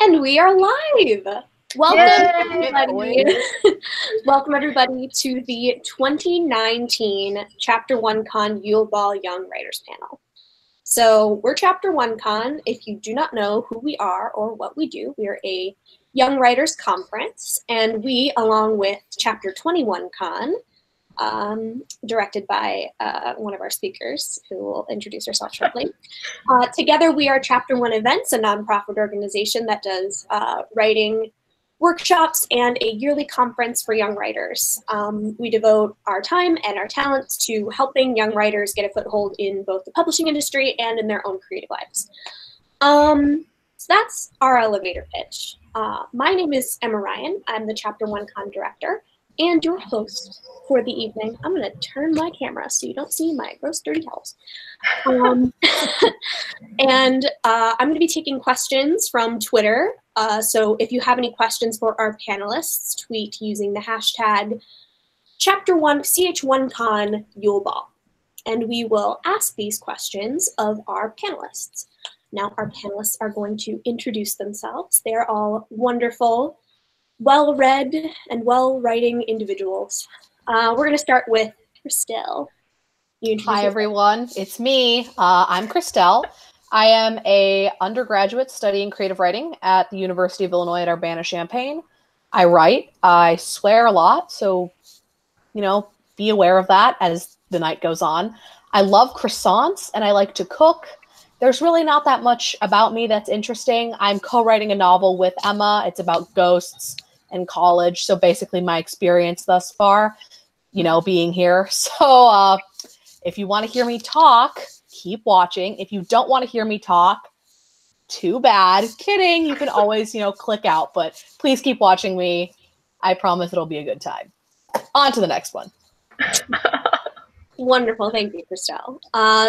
And we are live. Welcome, everybody. Welcome, everybody, to the 2019 Ch1Con Yule Young Writers Panel. So we're Ch1Con. If you do not know who we are or what we do, we are a Young Writers Conference, and we, along with Chapter 21Con, directed by one of our speakers, who will introduce herself shortly. Together, we are Chapter 1 Events, a nonprofit organization that does writing workshops and a yearly conference for young writers. We devote our time and our talents to helping young writers get a foothold in both the publishing industry and in their own creative lives. So that's our elevator pitch. My name is Emma Ryan. I'm the Chapter 1Con director and your host for the evening. I'm going to turn my camera so you don't see my gross dirty towels. And I'm going to be taking questions from Twitter. So if you have any questions for our panelists, tweet using the hashtag Ch1Con Yule. And we will ask these questions of our panelists. Now our panelists are going to introduce themselves. They're all wonderful, well-read and well-writing individuals. We're going to start with Christelle. Hi, everyone. It's me. I'm Christelle. I am a undergraduate studying creative writing at the University of Illinois at Urbana-Champaign. I write. I swear a lot, so, be aware of that as the night goes on. I love croissants, and I like to cook. There's really not that much about me that's interesting. I'm co-writing a novel with Emma. It's about ghosts and college, so basically my experience thus far, being here. So if you want to hear me talk, keep watching. If you don't want to hear me talk, too bad. Kidding. You can always, click out, but please keep watching me. I promise it'll be a good time. On to the next one. Wonderful. Thank you, Christelle.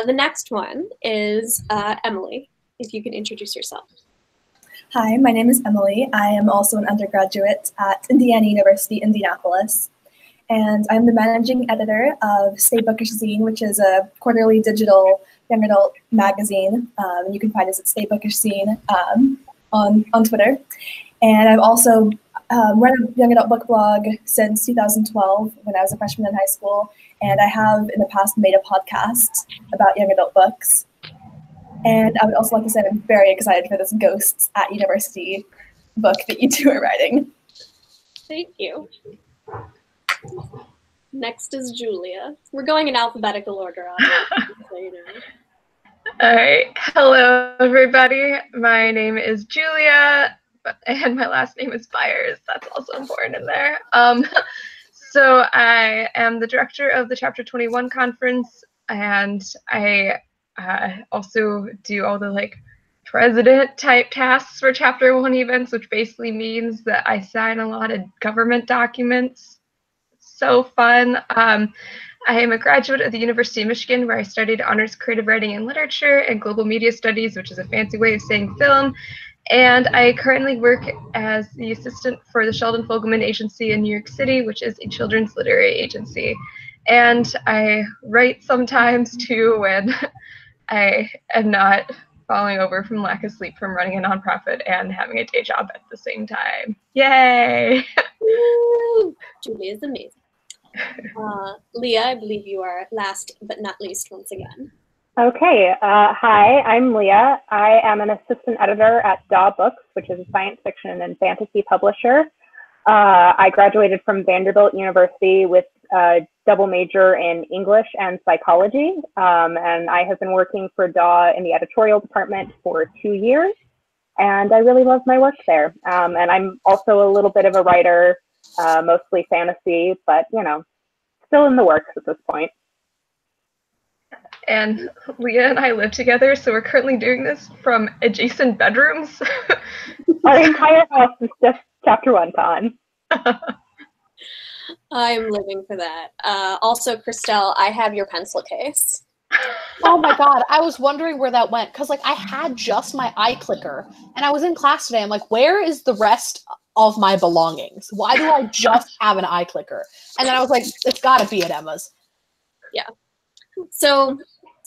The next one is Emily, if you can introduce yourself. Hi, my name is Emily. I am also an undergraduate at Indiana University, Indianapolis. And I'm the managing editor of Stay Bookish Zine, which is a quarterly digital young adult magazine. You can find us at Stay Bookish Zine on Twitter. And I've also run a young adult book blog since 2012 when I was a freshman in high school. And I have in the past made a podcast about young adult books. And I would also like to say I'm very excited for this Ghosts at University book that you two are writing. Thank you. Next is Julia. We're going in alphabetical order on that, so you know. All right. Hello, everybody. My name is Julia, and my last name is Byers. That's also important in there. So I am the director of the Chapter 21 conference, and I also do all the president type tasks for Chapter 1 events, which basically means that I sign a lot of government documents. So fun. I am a graduate of the University of Michigan, where I studied honors creative writing and literature and global media studies, which is a fancy way of saying film. And I currently work as the assistant for the Sheldon Fogelman Agency in New York City, which is a children's literary agency. And I write sometimes too when I am not falling over from lack of sleep from running a nonprofit and having a day job at the same time. Yay! Woo! Julia is amazing. Leah, I believe you are last but not least once again. Okay. Hi, I'm Leah. I am an assistant editor at Daw Books, which is a science fiction and fantasy publisher. I graduated from Vanderbilt University with a double major in English and psychology, and I have been working for Daw in the editorial department for 2 years, and I really love my work there. And I'm also a little bit of a writer, mostly fantasy, but still in the works at this point. And Leah and I live together, so we're currently doing this from adjacent bedrooms. Our entire house is just Ch1Con. I'm living for that. Also, Christelle, I have your pencil case. Oh my God, I was wondering where that went, because I had just my iClicker, and I was in class today. I'm like, where is the rest of my belongings? Why do I just have an iClicker? And then I was like, it's got to be at Emma's. Yeah. So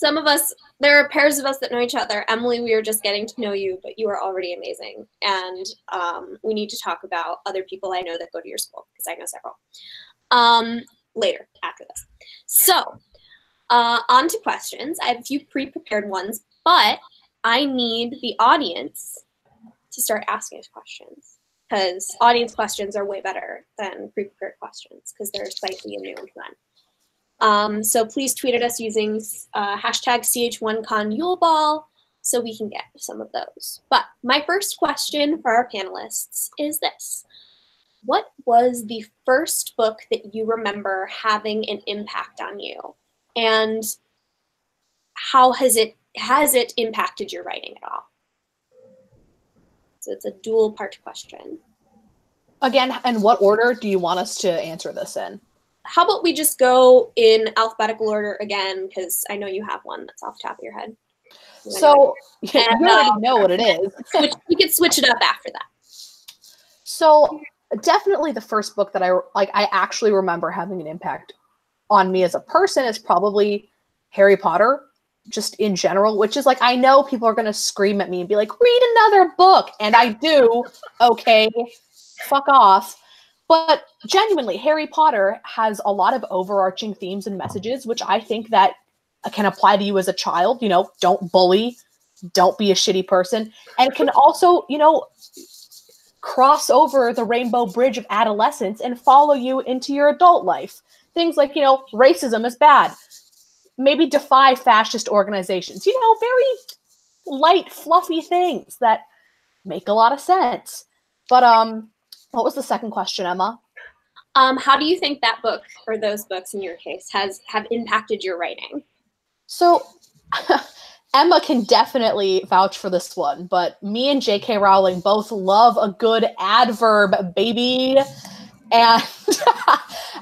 some of us, there are pairs of us that know each other. Emily, we are just getting to know you, but you are already amazing. And we need to talk about other people I know that go to your school, because I know several. Later, after this. So, on to questions. I have a few pre-prepared ones, but I need the audience to start asking us questions, because audience questions are way better than pre-prepared questions, because they're slightly new and fun. So please tweet at us using hashtag Ch1Con Yule so we can get some of those. But my first question for our panelists is this. What was the first book that you remember having an impact on you? And how has it impacted your writing at all? So it's a dual part question. Again, in what order do you want us to answer this in? How about we just go in alphabetical order again, because I know you have one that's off the top of your head. So you already know what it is. We could switch it up after that. So definitely the first book that I actually remember having an impact on me as a person is probably Harry Potter, just in general, which is like, I know people are going to scream at me and be like, read another book. And I do. Okay, fuck off. But genuinely, Harry Potter has a lot of overarching themes and messages, which I think that can apply to you as a child. You know, don't bully, don't be a shitty person. And it can also, you know, cross over the rainbow bridge of adolescence and follow you into your adult life. Things like, you know, racism is bad. Maybe defy fascist organizations. You know, very light, fluffy things that make a lot of sense. But what was the second question, Emma? How do you think that book, or those books in your case, have impacted your writing? So Emma can definitely vouch for this one, but me and J.K. Rowling both love a good adverb, baby. And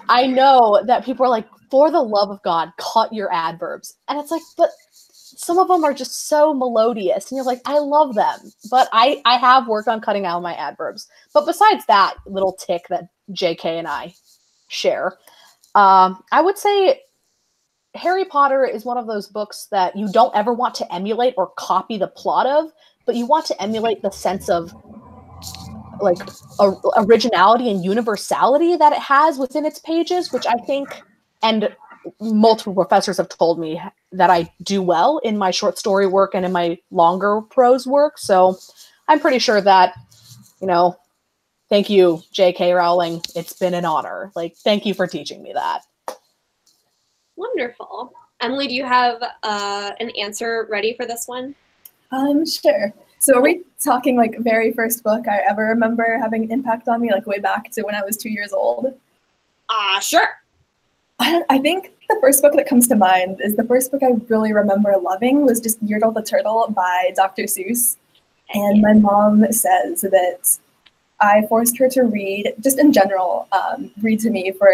I know that people are like, for the love of God, cut your adverbs. And it's like, but some of them are just so melodious. And you're like, I love them. But I have worked on cutting out my adverbs. But besides that little tick that JK and I share, I would say Harry Potter is one of those books that you don't ever want to emulate or copy the plot of, but you want to emulate the sense of like originality and universality that it has within its pages, which I think, and multiple professors have told me that I do well in my short story work and in my longer prose work. So I'm pretty sure that, you know, thank you, J.K. Rowling. It's been an honor. Like, thank you for teaching me that. Wonderful. Emily, do you have an answer ready for this one? Sure. So are we talking like very first book I ever remember having an impact on me, like way back to when I was 2 years old? Sure. I think the first book that comes to mind is the first book I really remember loving was just Yertle the Turtle by Dr. Seuss. And my mom says that I forced her to read, just in general, read to me for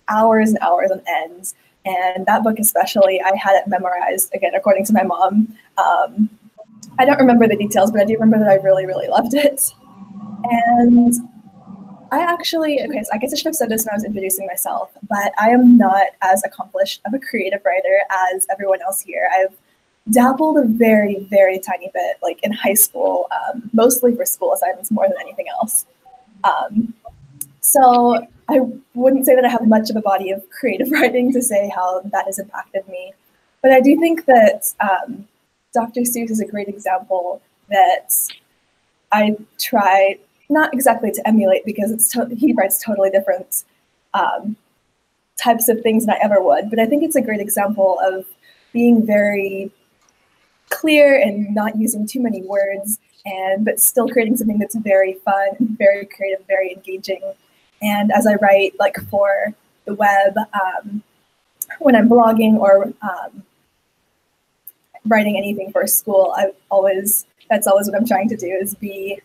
hours and hours on end. And that book especially, I had it memorized, again, according to my mom. I don't remember the details, but I do remember that I really, really loved it. And I actually, okay, so I guess I should have said this when I was introducing myself, but I am not as accomplished of a creative writer as everyone else here. I've dabbled a very, very tiny bit, like in high school, mostly for school assignments more than anything else. So I wouldn't say that I have much of a body of creative writing to say how that has impacted me. But I do think that Dr. Seuss is a great example that I try not exactly to emulate, because he writes totally different types of things than I ever would. But I think it's a great example of being very clear and not using too many words, but still creating something that's very fun, very creative, very engaging. And as I write, like for the web, when I'm blogging or writing anything for school, that's always what I'm trying to do, is be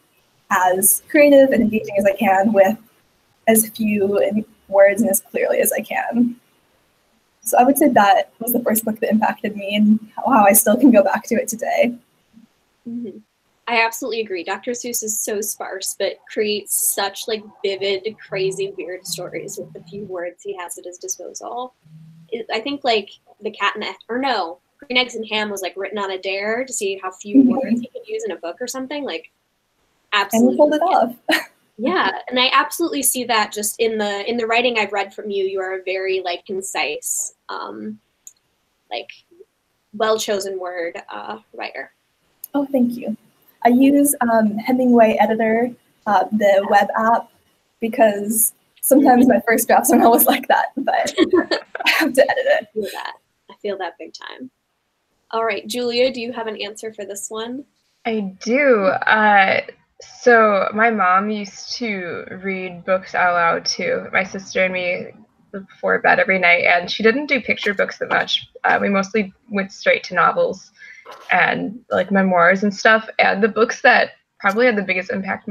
as creative and engaging as I can with as few words and as clearly as I can. So I would say that was the first book that impacted me, and how I still can go back to it today. Mm-hmm. I absolutely agree. Dr. Seuss is so sparse, but creates such like vivid, crazy, weird stories with the few words he has at his disposal. I think like The Cat in the Green Eggs and Ham was like written on a dare to see how few words you could use in a book or something. Like, absolutely. And pulled it off. Yeah, and I absolutely see that just in the writing I've read from you. You are a very like concise, like well-chosen word writer. Oh, thank you. I use Hemingway Editor, the web app, because sometimes my first drafts aren't always like that, but I have to edit it. I feel that big time. All right, Julia, do you have an answer for this one? I do. So my mom used to read books out loud to my sister and me before bed every night, and she didn't do picture books that much. We mostly went straight to novels and like memoirs and stuff. And the books that probably had the biggest impact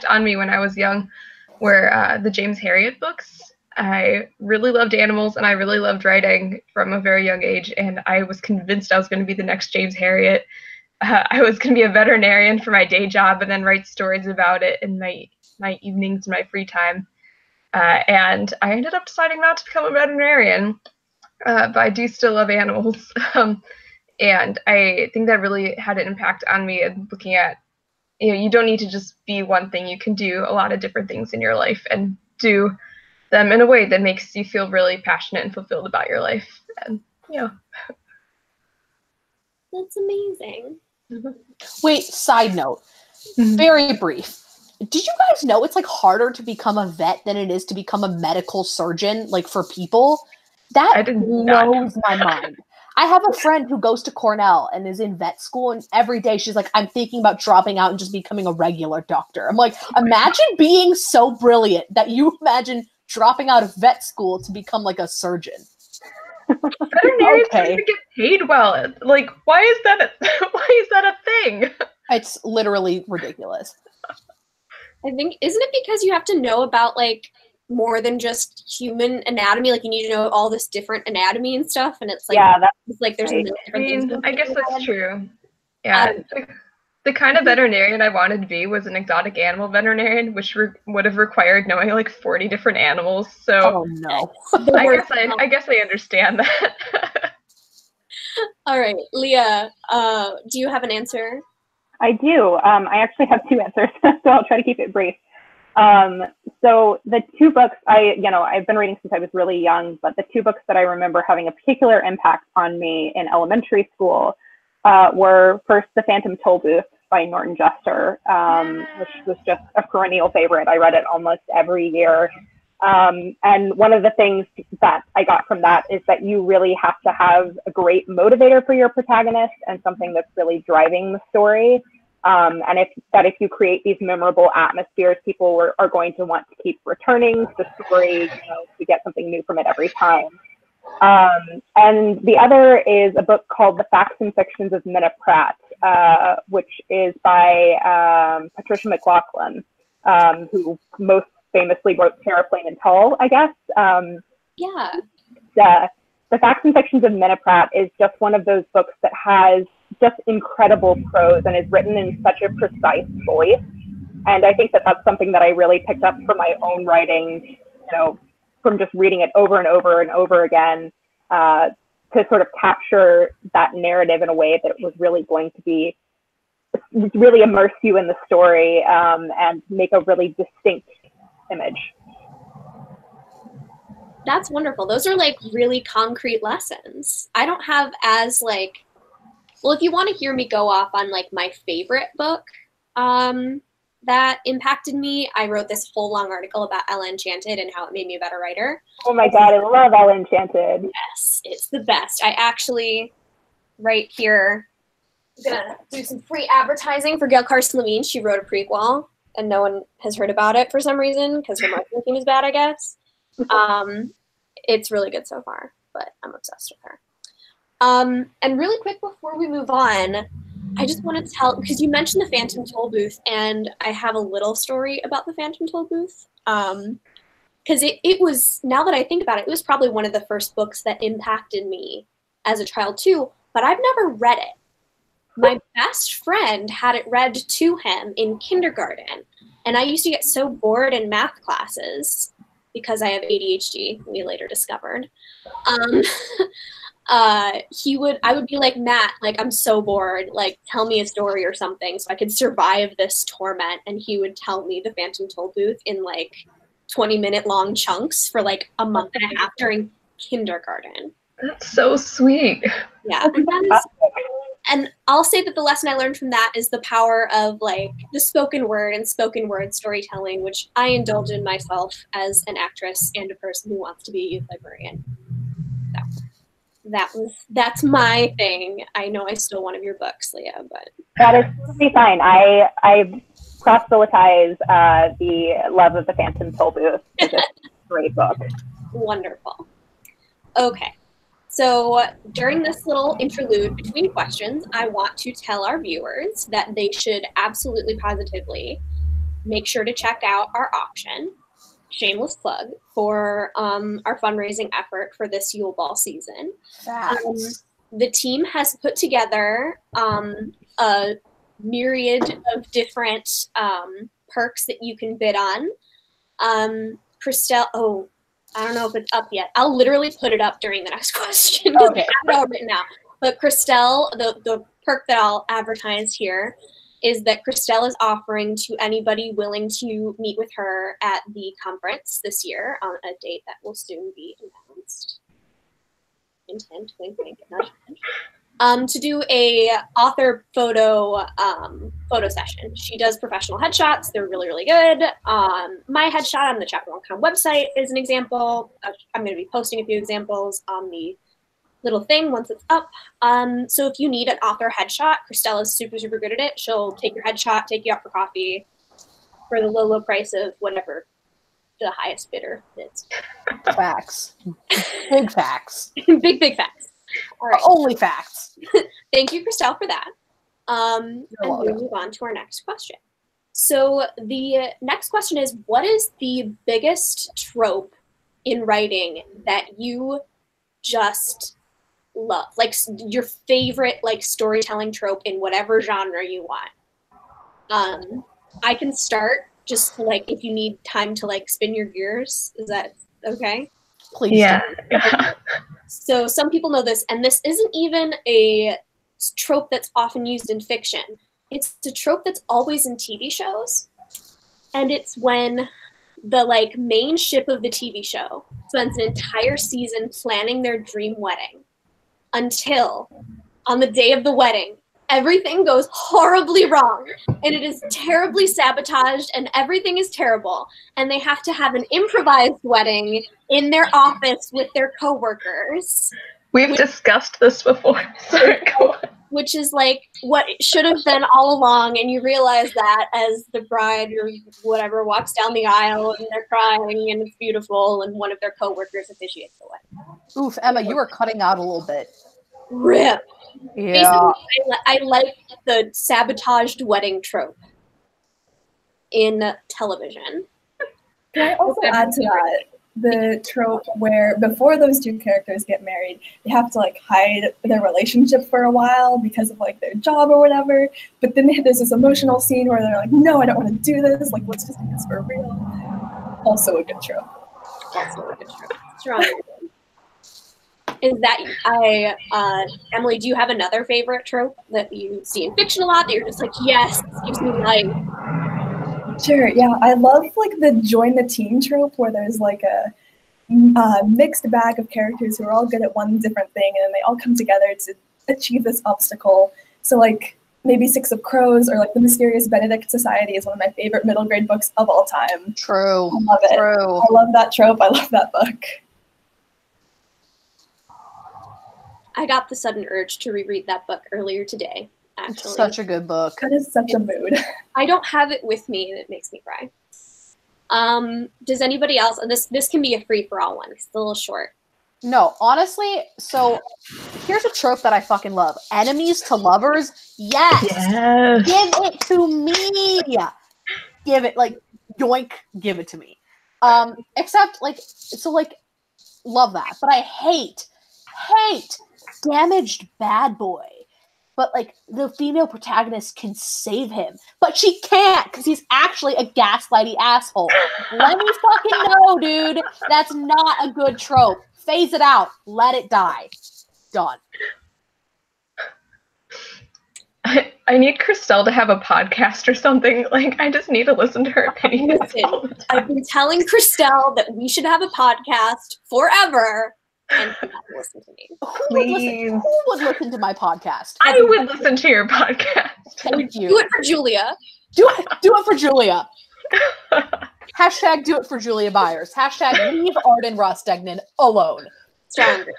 on me when I was young were the James Herriot books. I really loved animals and I really loved writing from a very young age, and I was convinced I was going to be the next James Herriot. I was going to be a veterinarian for my day job and then write stories about it in my evenings and my free time. And I ended up deciding not to become a veterinarian, but I do still love animals. And I think that really had an impact on me, and looking at, you don't need to just be one thing. You can do a lot of different things in your life and do them in a way that makes you feel really passionate and fulfilled about your life. And, That's amazing. Wait, side note, very brief. Did you guys know it's like harder to become a vet than it is to become a medical surgeon, like for people? That blows my mind. I have a friend who goes to Cornell and is in vet school, and every day she's like, I'm thinking about dropping out and just becoming a regular doctor. I'm like, imagine being so brilliant that you imagine dropping out of vet school to become like a surgeon. Veterinarians don't even get paid well. Like, why is that a thing? It's literally ridiculous. I think, isn't it because you have to know about like more than just human anatomy? Like, you need to know all this different anatomy and stuff, and it's like, it's like there's a million different things. I guess that's true. Yeah. The kind of veterinarian I wanted to be was an exotic animal veterinarian, which would have required knowing like 40 different animals. So oh no. I guess I understand that. All right, Leah, do you have an answer? I do. I actually have two answers, so I'll try to keep it brief. So the two books I've been reading since I was really young, but the two books that I remember having a particular impact on me in elementary school were first The Phantom Tollbooth by Norton Juster, which was just a perennial favorite. I read it almost every year. And one of the things that I got from that is that you really have to have a great motivator for your protagonist and something that's really driving the story. And if you create these memorable atmospheres, people are going to want to keep returning to the story, to get something new from it every time. And the other is a book called The Facts and Fictions of Minna Pratt, which is by Patricia McLaughlin, who most famously wrote Terraplane and Tall, I guess. The Facts and Fictions of Minna Pratt is just one of those books that has just incredible prose and is written in such a precise voice. And I think that that's something that I really picked up from my own writing, from just reading it over and over and over again, to sort of capture that narrative in a way that was really going to really immerse you in the story, and make a really distinct image. That's wonderful. Those are like really concrete lessons. I don't have as like, well, if you want to hear me go off on like my favorite book that impacted me, I wrote this whole long article about Ella Enchanted and how it made me a better writer. Oh my God, I love Ella Enchanted. Yes, it's the best. I actually, right here, I'm gonna do some free advertising for Gail Carson Levine. She wrote a prequel, and no one has heard about it for some reason because her marketing team is bad, I guess. It's really good so far, but I'm obsessed with her. And really quick before we move on, I just want to tell, because you mentioned the Phantom Tollbooth, and I have a little story about the Phantom Tollbooth. Because it was, now that I think about it, it was probably one of the first books that impacted me as a child too, but I've never read it. My best friend had it read to him in kindergarten, and I used to get so bored in math classes because I have ADHD, we later discovered. I would be like, Matt, like, I'm so bored, like, tell me a story or something so I could survive this torment. And he would tell me the Phantom Tollbooth in like 20-minute long chunks for like a month and a half during kindergarten. That's so sweet. Yeah. And I'll say that the lesson I learned from that is the power of like the spoken word and spoken word storytelling, which I indulge in myself as an actress and a person who wants to be a youth librarian. So that's my thing. I know I stole one of your books, Leah, but that is totally fine. I proselytize the love of the Phantom Tollbooth. It's a great book. Wonderful. Okay. So during this little interlude between questions, I want to tell our viewers that they should absolutely positively make sure to check out our auction, shameless plug, for our fundraising effort for this Yule Ball season. The team has put together a myriad of different perks that you can bid on. Christelle, I don't know if it's up yet. I'll literally put it up during the next question. Okay. I have it all written out. But Christelle, the perk that I'll advertise here is that Christelle is offering to anybody willing to meet with her at the conference this year on a date that will soon be announced. Intent, wink, wink, nudge, nudge. To do a author photo session. She does professional headshots. They're really, really good. My headshot on the Ch1Con website is an example. I'm going to be posting a few examples on the little thing once it's up. So if you need an author headshot, Christelle is super, super good at it. She'll take your headshot, take you out for coffee for the low, low price of whatever the highest bidder bids. Facts. Big facts. Big, big facts. All right. Only facts. Thank you, Christelle, for that. And we'll move on to our next question. So the next question is, what is the biggest trope in writing that you just love? Like your favorite like storytelling trope in whatever genre you want. I can start just like if you need time to like spin your gears. Is that okay? Please. Yeah. So some people know this, and this isn't even a trope that's often used in fiction. It's a trope that's always in TV shows, and it's when the like main ship of the TV show spends an entire season planning their dream wedding until on the day of the wedding, everything goes horribly wrong and it is terribly sabotaged and everything is terrible. And they have to have an improvised wedding in their office with their coworkers. We've discussed this before. Sorry, go on. Which is like what it should have been all along, and you realize that as the bride or whatever walks down the aisle and they're crying and it's beautiful and one of their coworkers officiates the wedding. Oof, Emma, you were cutting out a little bit. Rip. Yeah. Basically, I like the sabotaged wedding trope in television. Can I also add to that the trope where before those two characters get married, they have to like hide their relationship for a while because of like their job or whatever. But then there's this emotional scene where they're like, "No, I don't want to do this. Like, let's just do this for real." Also a good trope. Also a good trope. Strong. Is that Emily? Do you have another favorite trope that you see in fiction a lot that you're just like, yes, this gives me life? Sure, yeah. I love like the join the team trope where there's like a mixed bag of characters who are all good at one different thing and they all come together to achieve this obstacle. So like maybe Six of Crows or like The Mysterious Benedict Society is one of my favorite middle grade books of all time. True. I love it. True. I love that trope. I love that book. I got the sudden urge to reread that book earlier today. Actually, It's such a good book. That is such a mood. I don't have it with me, and it makes me cry. Does anybody else? And this can be a free for all one. It's a little short. No, honestly, so here's a trope that I fucking love. Enemies to lovers? Yes. Yes. Give it to me. Give it, like, yoink, give it to me. Except, like, so, like, love that. But I hate damaged bad boy. But, like, the female protagonist can save him. But she can't, because he's actually a gaslighty asshole. Let me fucking know, dude. That's not a good trope. Phase it out. Let it die. Done. I need Christelle to have a podcast or something. Like, I just need to listen to her opinions. Listen, I've been telling Christelle that we should have a podcast forever, and she's not listen to me. Please. Who would listen to my podcast? I would listen to your podcast. Thank you. Do it for Julia. Do it for Julia. Hashtag do it for Julia Byers. Hashtag leave Arden Rostegnan alone. Stronger.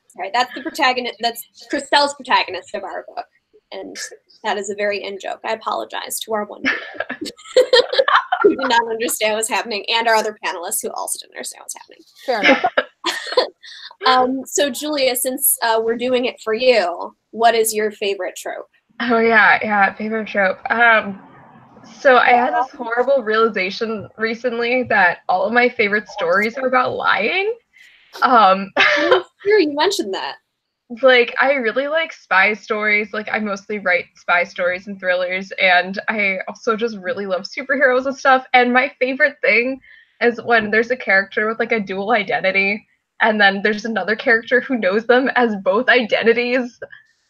Sorry, that's the protagonist. That's Christelle's protagonist of our book, and that is a very in joke. I apologize to our one viewer who did not understand what's happening, and our other panelists who also didn't understand what's happening. Fair enough. So Julia, since we're doing it for you, what is your favorite trope? Oh yeah, favorite trope. So I had this horrible realization recently that all of my favorite stories are about lying. Sure, you mentioned that. Like, I really like spy stories. Like, I mostly write spy stories and thrillers, and I also just really love superheroes and stuff. And my favorite thing is when there's a character with like a dual identity, and then there's another character who knows them as both identities.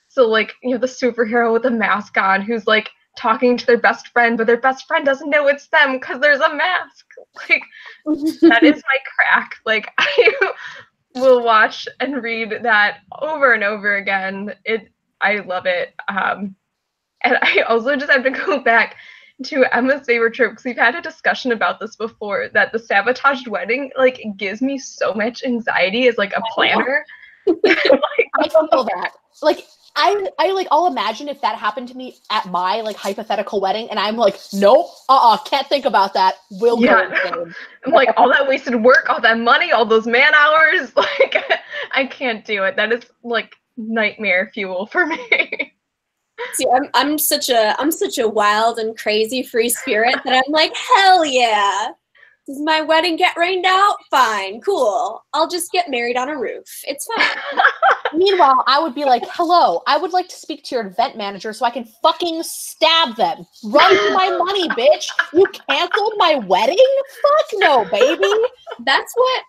So like, you know, the superhero with a mask on who's like talking to their best friend, but their best friend doesn't know it's them because there's a mask. Like, that is my crack. Like, I will watch and read that over and over again. I love it. And I also just have to go back to Emma's favorite trope, because we've had a discussion about this before, that the sabotaged wedding, like, gives me so much anxiety as like a planner. Like, I feel that. Like, I'll imagine if that happened to me at my like hypothetical wedding, and I'm like, nope, can't think about that. We'll go. I'm like, all that wasted work, all that money, all those man hours, like, I can't do it. That is like nightmare fuel for me. See, I'm such a wild and crazy free spirit that I'm like, hell yeah. Does my wedding get rained out? Fine, cool. I'll just get married on a roof. It's fine. Meanwhile, I would be like, hello, I would like to speak to your event manager so I can fucking stab them. Run for my money, bitch. You canceled my wedding? Fuck no, baby. That's what,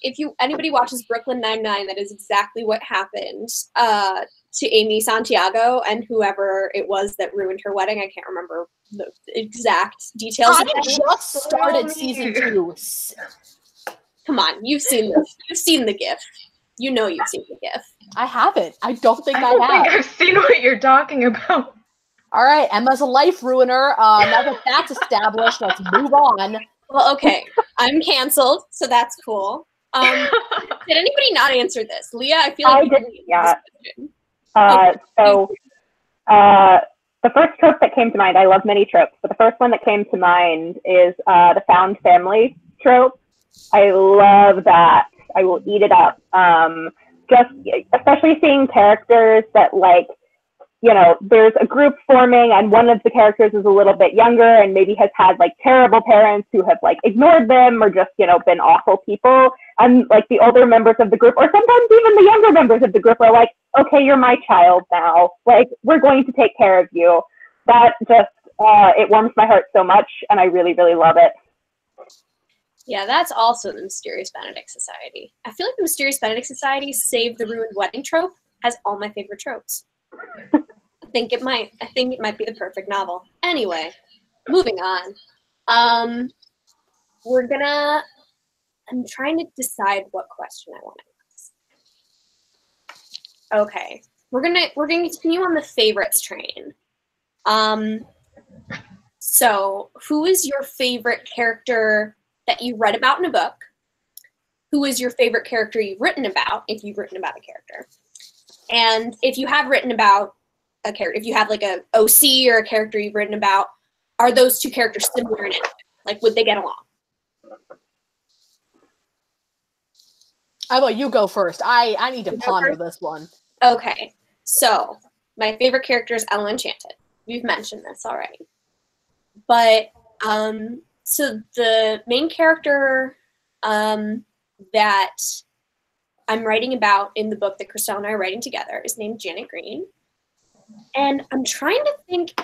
if anybody watches Brooklyn Nine-Nine, that is exactly what happened to Amy Santiago and whoever it was that ruined her wedding. I can't remember the exact details. I just started season 2. Come on, you've seen the GIF. You know you've seen the GIF. I haven't. I don't think I have. I think I've seen what you're talking about. All right, Emma's a life ruiner. Now that that's established, let's move on. Well, okay, I'm canceled, so that's cool. Did anybody not answer this? Leah, I feel like I didn't. Yeah. The first trope that came to mind, I love many tropes, but the first one that came to mind is the found family trope. I love that. I will eat it up. Just especially seeing characters that, like, you know, there's a group forming and one of the characters is a little bit younger and maybe has had like terrible parents who have like ignored them or just, you know, been awful people. And like the older members of the group, or sometimes even the younger members of the group, are like, okay, you're my child now. Like, we're going to take care of you. That just, it warms my heart so much, and I really, really love it. Yeah, that's also the Mysterious Benedict Society. I feel like the Mysterious Benedict Society, save the ruined wedding trope, has all my favorite tropes. I think it might be the perfect novel. Anyway, moving on. I'm trying to decide what question I want to ask. Okay, we're gonna continue on the favorites train. So who is your favorite character that you read about in a book? Who is your favorite character you've written about, if you've written about a character? And if you have written about a character, if you have like a OC or a character you've written about, are those two characters similar in anything? Like, would they get along? How about you go first? I need to ponder this one. Okay, so my favorite character is Ella Enchanted. We've mentioned this already. But, so the main character that I'm writing about in the book that Christelle and I are writing together is named Janet Green. And I'm trying to think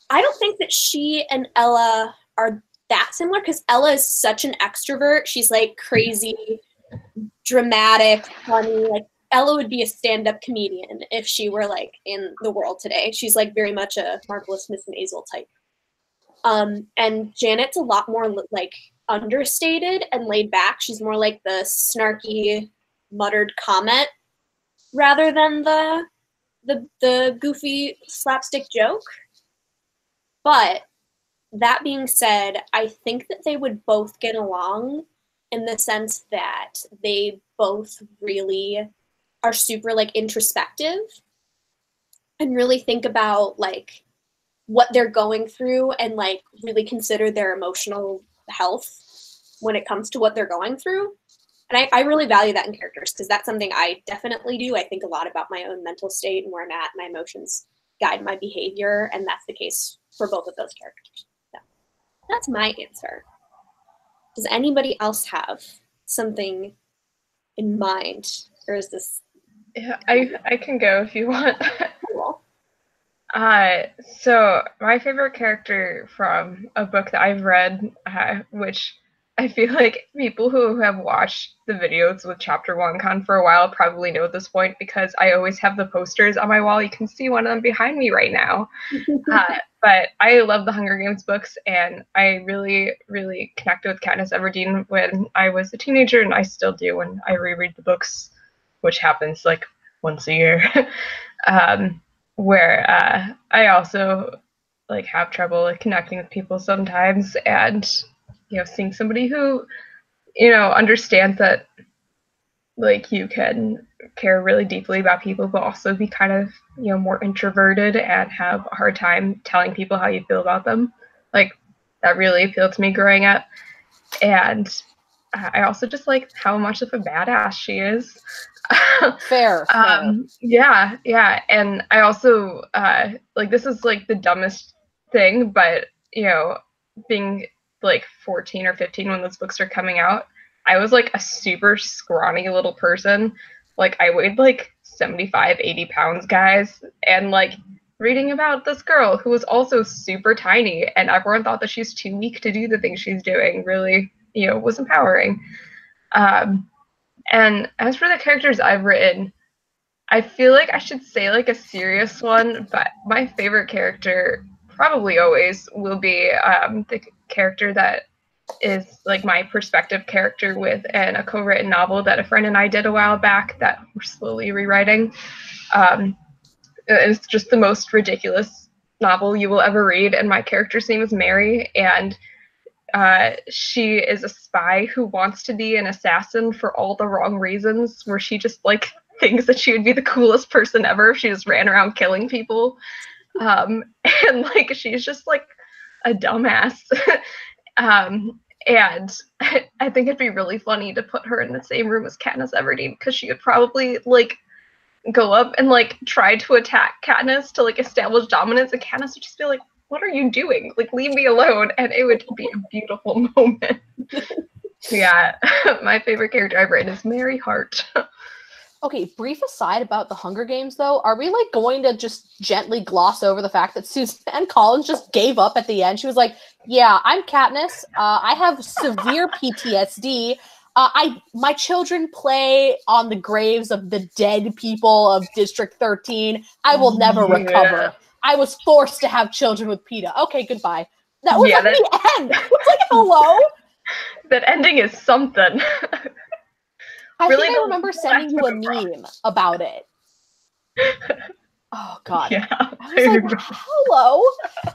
I don't think that she and Ella are that similar, because Ella is such an extrovert. She's like crazy, dramatic, funny, like Ella would be a stand-up comedian if she were like in the world today. She's like very much a Marvelous Miss Maisel type. And Janet's a lot more like understated and laid back. She's more like the snarky, muttered comment rather than the goofy slapstick joke. But that being said, I think that they would both get along in the sense that they both really are super like introspective and really think about like what they're going through and like really consider their emotional health when it comes to what they're going through. And I really value that in characters because that's something I definitely do. I think a lot about my own mental state and where I'm at. My emotions guide my behavior, and that's the case for both of those characters. So that's my answer. Does anybody else have something in mind, or is this? Yeah, I can go if you want. Cool. So my favorite character from a book that I've read, which I feel like people who have watched the videos with Ch1Con for a while probably know at this point because I always have the posters on my wall. You can see one of them behind me right now. But I love the Hunger Games books, and I really, really connected with Katniss Everdeen when I was a teenager, and I still do when I reread the books, which happens like once a year. Where I also like have trouble like connecting with people sometimes, and seeing somebody who understands that like you can care really deeply about people but also be kind of more introverted and have a hard time telling people how you feel about them, like that really appealed to me growing up. And I also just like how much of a badass she is. Fair. Yeah. And I also like this is like the dumbest thing, but being like 14 or 15 when those books are coming out, I was like a super scrawny little person. Like I weighed like 75, 80 pounds, guys, and like reading about this girl who was also super tiny and everyone thought that she's too weak to do the things she's doing really was empowering. And as for the characters I've written, I feel like I should say like a serious one, but my favorite character probably always will be the character that is like my perspective character within a co-written novel that a friend and I did a while back that we're slowly rewriting. It's just the most ridiculous novel you will ever read, and my character's name is Mary, and she is a spy who wants to be an assassin for all the wrong reasons, where she just like thinks that she would be the coolest person ever if she just ran around killing people. And like she's just like a dumbass. And I think it'd be really funny to put her in the same room as Katniss Everdeen, because she would probably like go up and like try to attack Katniss to like establish dominance, and Katniss would just be like, what are you doing? Like, leave me alone. And it would be a beautiful moment. Yeah, my favorite character I've written is Mary Hart. Okay, brief aside about the Hunger Games, though. Are we, like, going to just gently gloss over the fact that Suzanne Collins just gave up at the end? She was like, yeah, I'm Katniss. I have severe PTSD. My children play on the graves of the dead people of District 13. I will never recover. I was forced to have children with PETA. Okay, goodbye. That was the end. It was like, hello? That ending is something. I think I remember sending you a meme about it. Oh, God. Yeah, I was like, hello?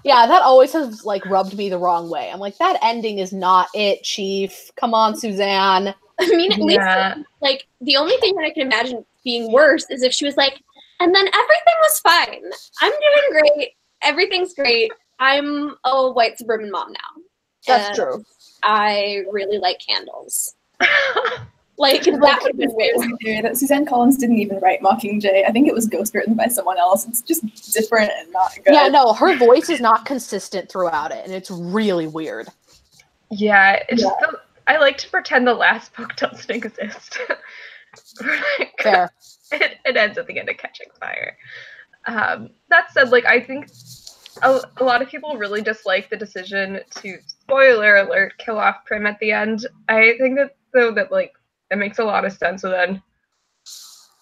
Yeah, that always has, like, rubbed me the wrong way. I'm like, that ending is not it, Chief. Come on, Suzanne. I mean, at least, like, the only thing that I can imagine being worse is if she was like, and then everything was fine. I'm doing great. Everything's great. I'm a white suburban mom now. That's true. I really like candles. Like, that would have been weird. That Suzanne Collins didn't even write Mockingjay. I think it was ghostwritten by someone else. It's just different and not good. Yeah, no, her voice is not consistent throughout it, and it's really weird. Yeah, it's just I like to pretend the last book doesn't exist. Like, fair. It ends at the end of Catching Fire. That said, like, I think a lot of people really dislike the decision to, spoiler alert, kill off Prim at the end. I think that, though, that, like, it makes a lot of sense. So then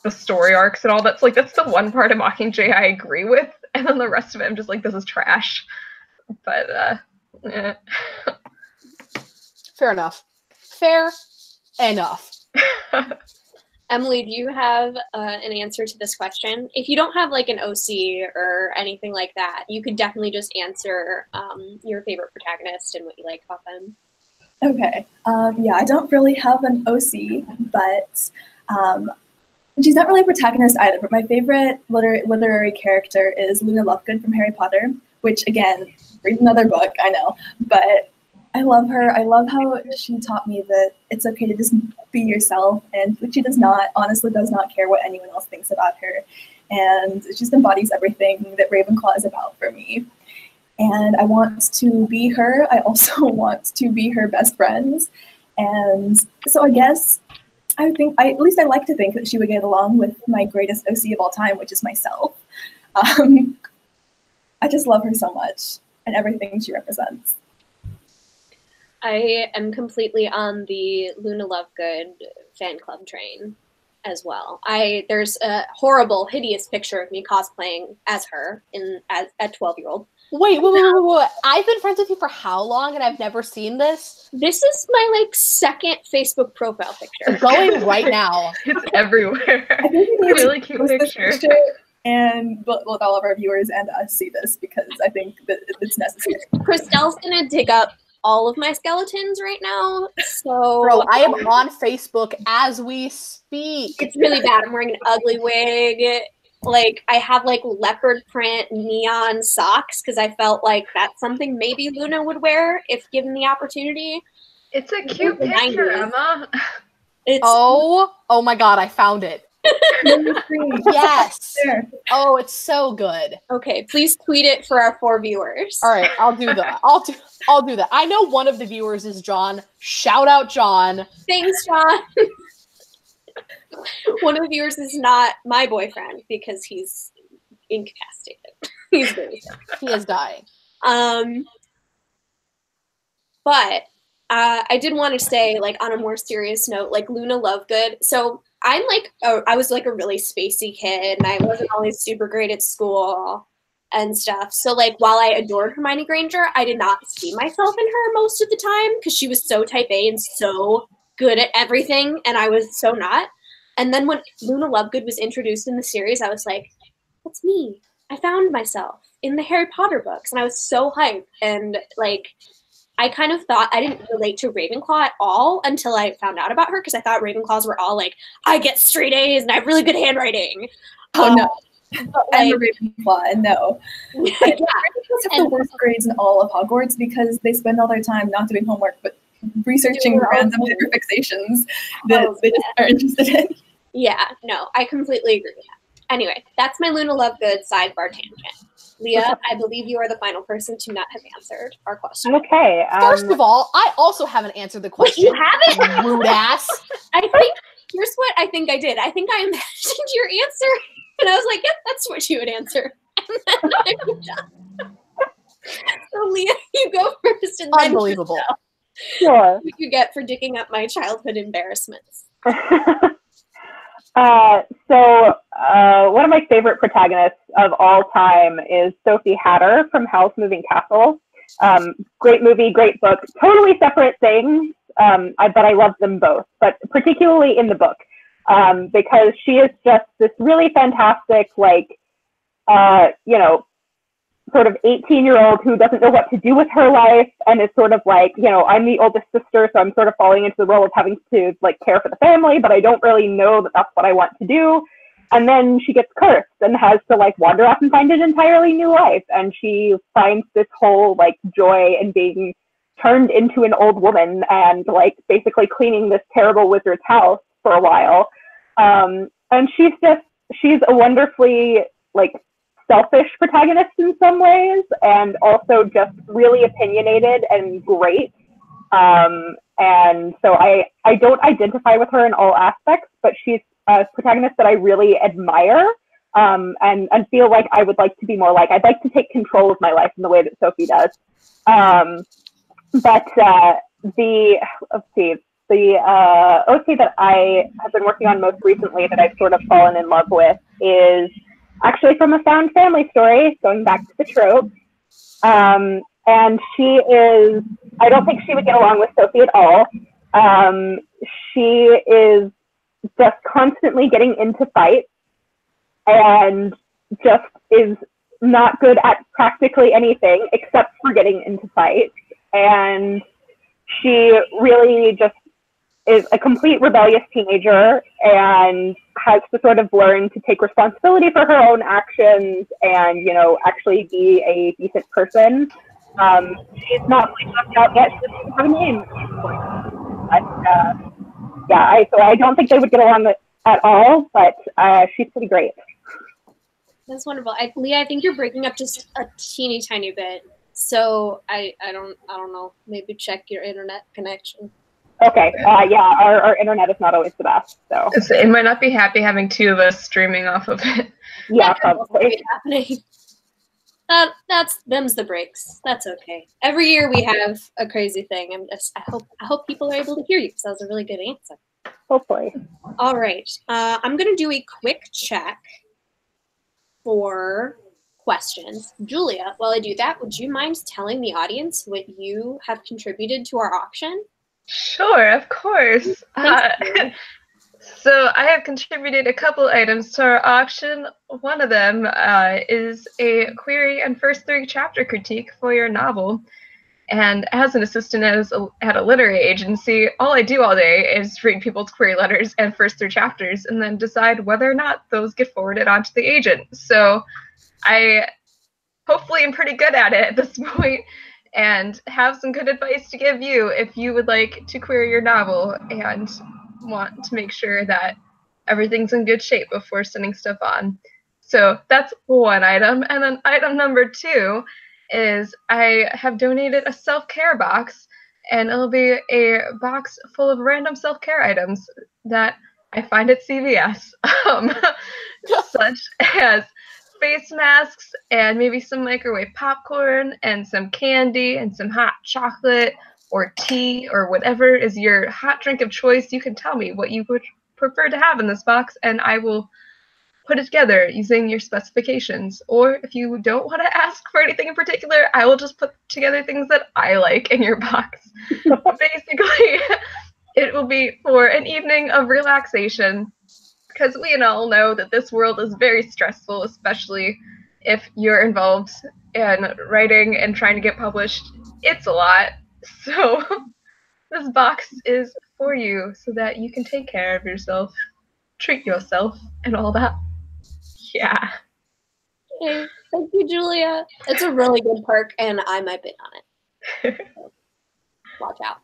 the story arcs and all. That's the one part of Mockingjay I agree with, and then the rest of it I'm just like, this is trash. But yeah. Fair enough. Fair enough. Emily, do you have an answer to this question? If you don't have like an OC or anything like that, you could definitely just answer your favorite protagonist and what you like about them. Okay. Yeah, I don't really have an OC, but she's not really a protagonist either. But my favorite literary character is Luna Lovegood from Harry Potter, which, again, read another book, I know. But I love her. I love how she taught me that it's okay to just be yourself, and she honestly does not care what anyone else thinks about her. And she just embodies everything that Ravenclaw is about for me. And I want to be her. I also want to be her best friends. And so I guess at least I like to think that she would get along with my greatest OC of all time, which is myself. I just love her so much and everything she represents. I am completely on the Luna Lovegood fan club train as well. There's a horrible, hideous picture of me cosplaying as her at 12-year-old. Wait. I've been friends with you for how long, and I've never seen this? This is my second Facebook profile picture. Going right now. It's everywhere. I think we need really to cute post this picture. And let all of our viewers and us see this, because I think that it's necessary. Christelle's gonna dig up all of my skeletons right now, so Bro, I am on Facebook as we speak. it's really bad. I'm wearing an ugly wig. I have leopard print neon socks because I felt like that's something maybe Luna would wear if given the opportunity. It's a cute picture, 90s. Emma. Oh my god, I found it. Yes. There. Oh, it's so good. Okay, please tweet it for our 4 viewers. All right, I'll do that. I'll do that. I know one of the viewers is John. Shout out, John. Thanks, John. One of the viewers is not my boyfriend because he's incapacitated. He's very sick. He is dying. But I did want to say, on a more serious note, Luna Lovegood. So I'm I was a really spacey kid, and I wasn't always super great at school and stuff. So while I adored Hermione Granger, I did not see myself in her most of the time because she was so type A and so good at everything, and I was so not. And then when Luna Lovegood was introduced in the series, I was like, that's me. I found myself in the Harry Potter books, and I was so hyped. And I kind of thought I didn't relate to Ravenclaw at all until I found out about her, because I thought Ravenclaws were all I get straight A's and I have really good handwriting. Oh, no. I'm Like- a Ravenclaw, and no. Yeah. Ravenclaws have the worst grades in all of Hogwarts because they spend all their time not doing homework, but researching Doing their own random homework. hyperfixations that Oh, they just are interested in. Yeah, no, I completely agree with that. Anyway, that's my Luna Lovegood sidebar tangent. Leah, I believe you are the final person to not have answered our question. Okay. First of all, I also haven't answered the Wait, question. you haven't? Rude ass. I think, here's what I think I did. I think I imagined your answer, and I was like, yep, that's what you would answer. And then I'm done. So Leah, you go first, and then Unbelievable. Sure. what you get for digging up my childhood embarrassments. One of my favorite protagonists of all time is Sophie Hatter from Howl's Moving Castle. Great movie, great book, totally separate things, but I love them both, but particularly in the book, because she is just this really fantastic, sort of 18-year-old who doesn't know what to do with her life, and is sort of I'm the oldest sister, so I'm sort of falling into the role of having to care for the family, but I don't really know that that's what I want to do. And then she gets cursed and has to wander off and find an entirely new life, and she finds this whole joy in being turned into an old woman and basically cleaning this terrible wizard's house for a while. And she's a wonderfully selfish protagonist in some ways, and also just really opinionated and great. And so I don't identify with her in all aspects, but she's a protagonist that I really admire, and feel like I would like to be more like. I'd like to take control of my life in the way that Sophie does. the OC that I have been working on most recently that I've sort of fallen in love with is actually from a found family story, going back to the trope. And she is, I don't think she would get along with Sophie at all. She is just constantly getting into fights and just is not good at practically anything except for getting into fights. And she really just is a complete rebellious teenager and has to sort of learn to take responsibility for her own actions and, you know, actually be a decent person. She's not fully fucked out yet. She doesn't have a name. But, yeah, so I don't think they would get along at all, but she's pretty great. That's wonderful. Leah, I think you're breaking up just a teeny tiny bit. So I don't know. Maybe check your internet connection. Okay. Yeah, our internet is not always the best. So it might not be happy having two of us streaming off of it. Yeah, probably. Happening. Them's the breaks. That's okay. Every year we have a crazy thing. I hope people are able to hear you because that was a really good answer. Hopefully. All right. I'm gonna do a quick check for questions. Julia, while I do that, would you mind telling the audience what you have contributed to our auction? Sure, of course. So I have contributed a couple items to our auction. One of them is a query and first three chapter critique for your novel. And as an assistant at a literary agency, all I do all day is read people's query letters and first three chapters and then decide whether or not those get forwarded onto the agent. So I hopefully am pretty good at it at this point and have some good advice to give you if you would like to query your novel and want to make sure that everything's in good shape before sending stuff on. So that's one item. And then item number two is I have donated a self-care box, and it'll be a box full of random self-care items that I find at CVS, such as face masks and maybe some microwave popcorn and some candy and some hot chocolate or tea or whatever is your hot drink of choice. You can tell me what you would prefer to have in this box, and I will put it together using your specifications. Or if you don't want to ask for anything in particular, I will just put together things that I like in your box. Basically, it will be for an evening of relaxation, because we all know that this world is very stressful, especially if you're involved in writing and trying to get published. It's a lot. So this box is for you so that you can take care of yourself, treat yourself, and all that. Yeah. Okay. Thank you, Julia. It's a really good perk, and I might bid on it. Watch out.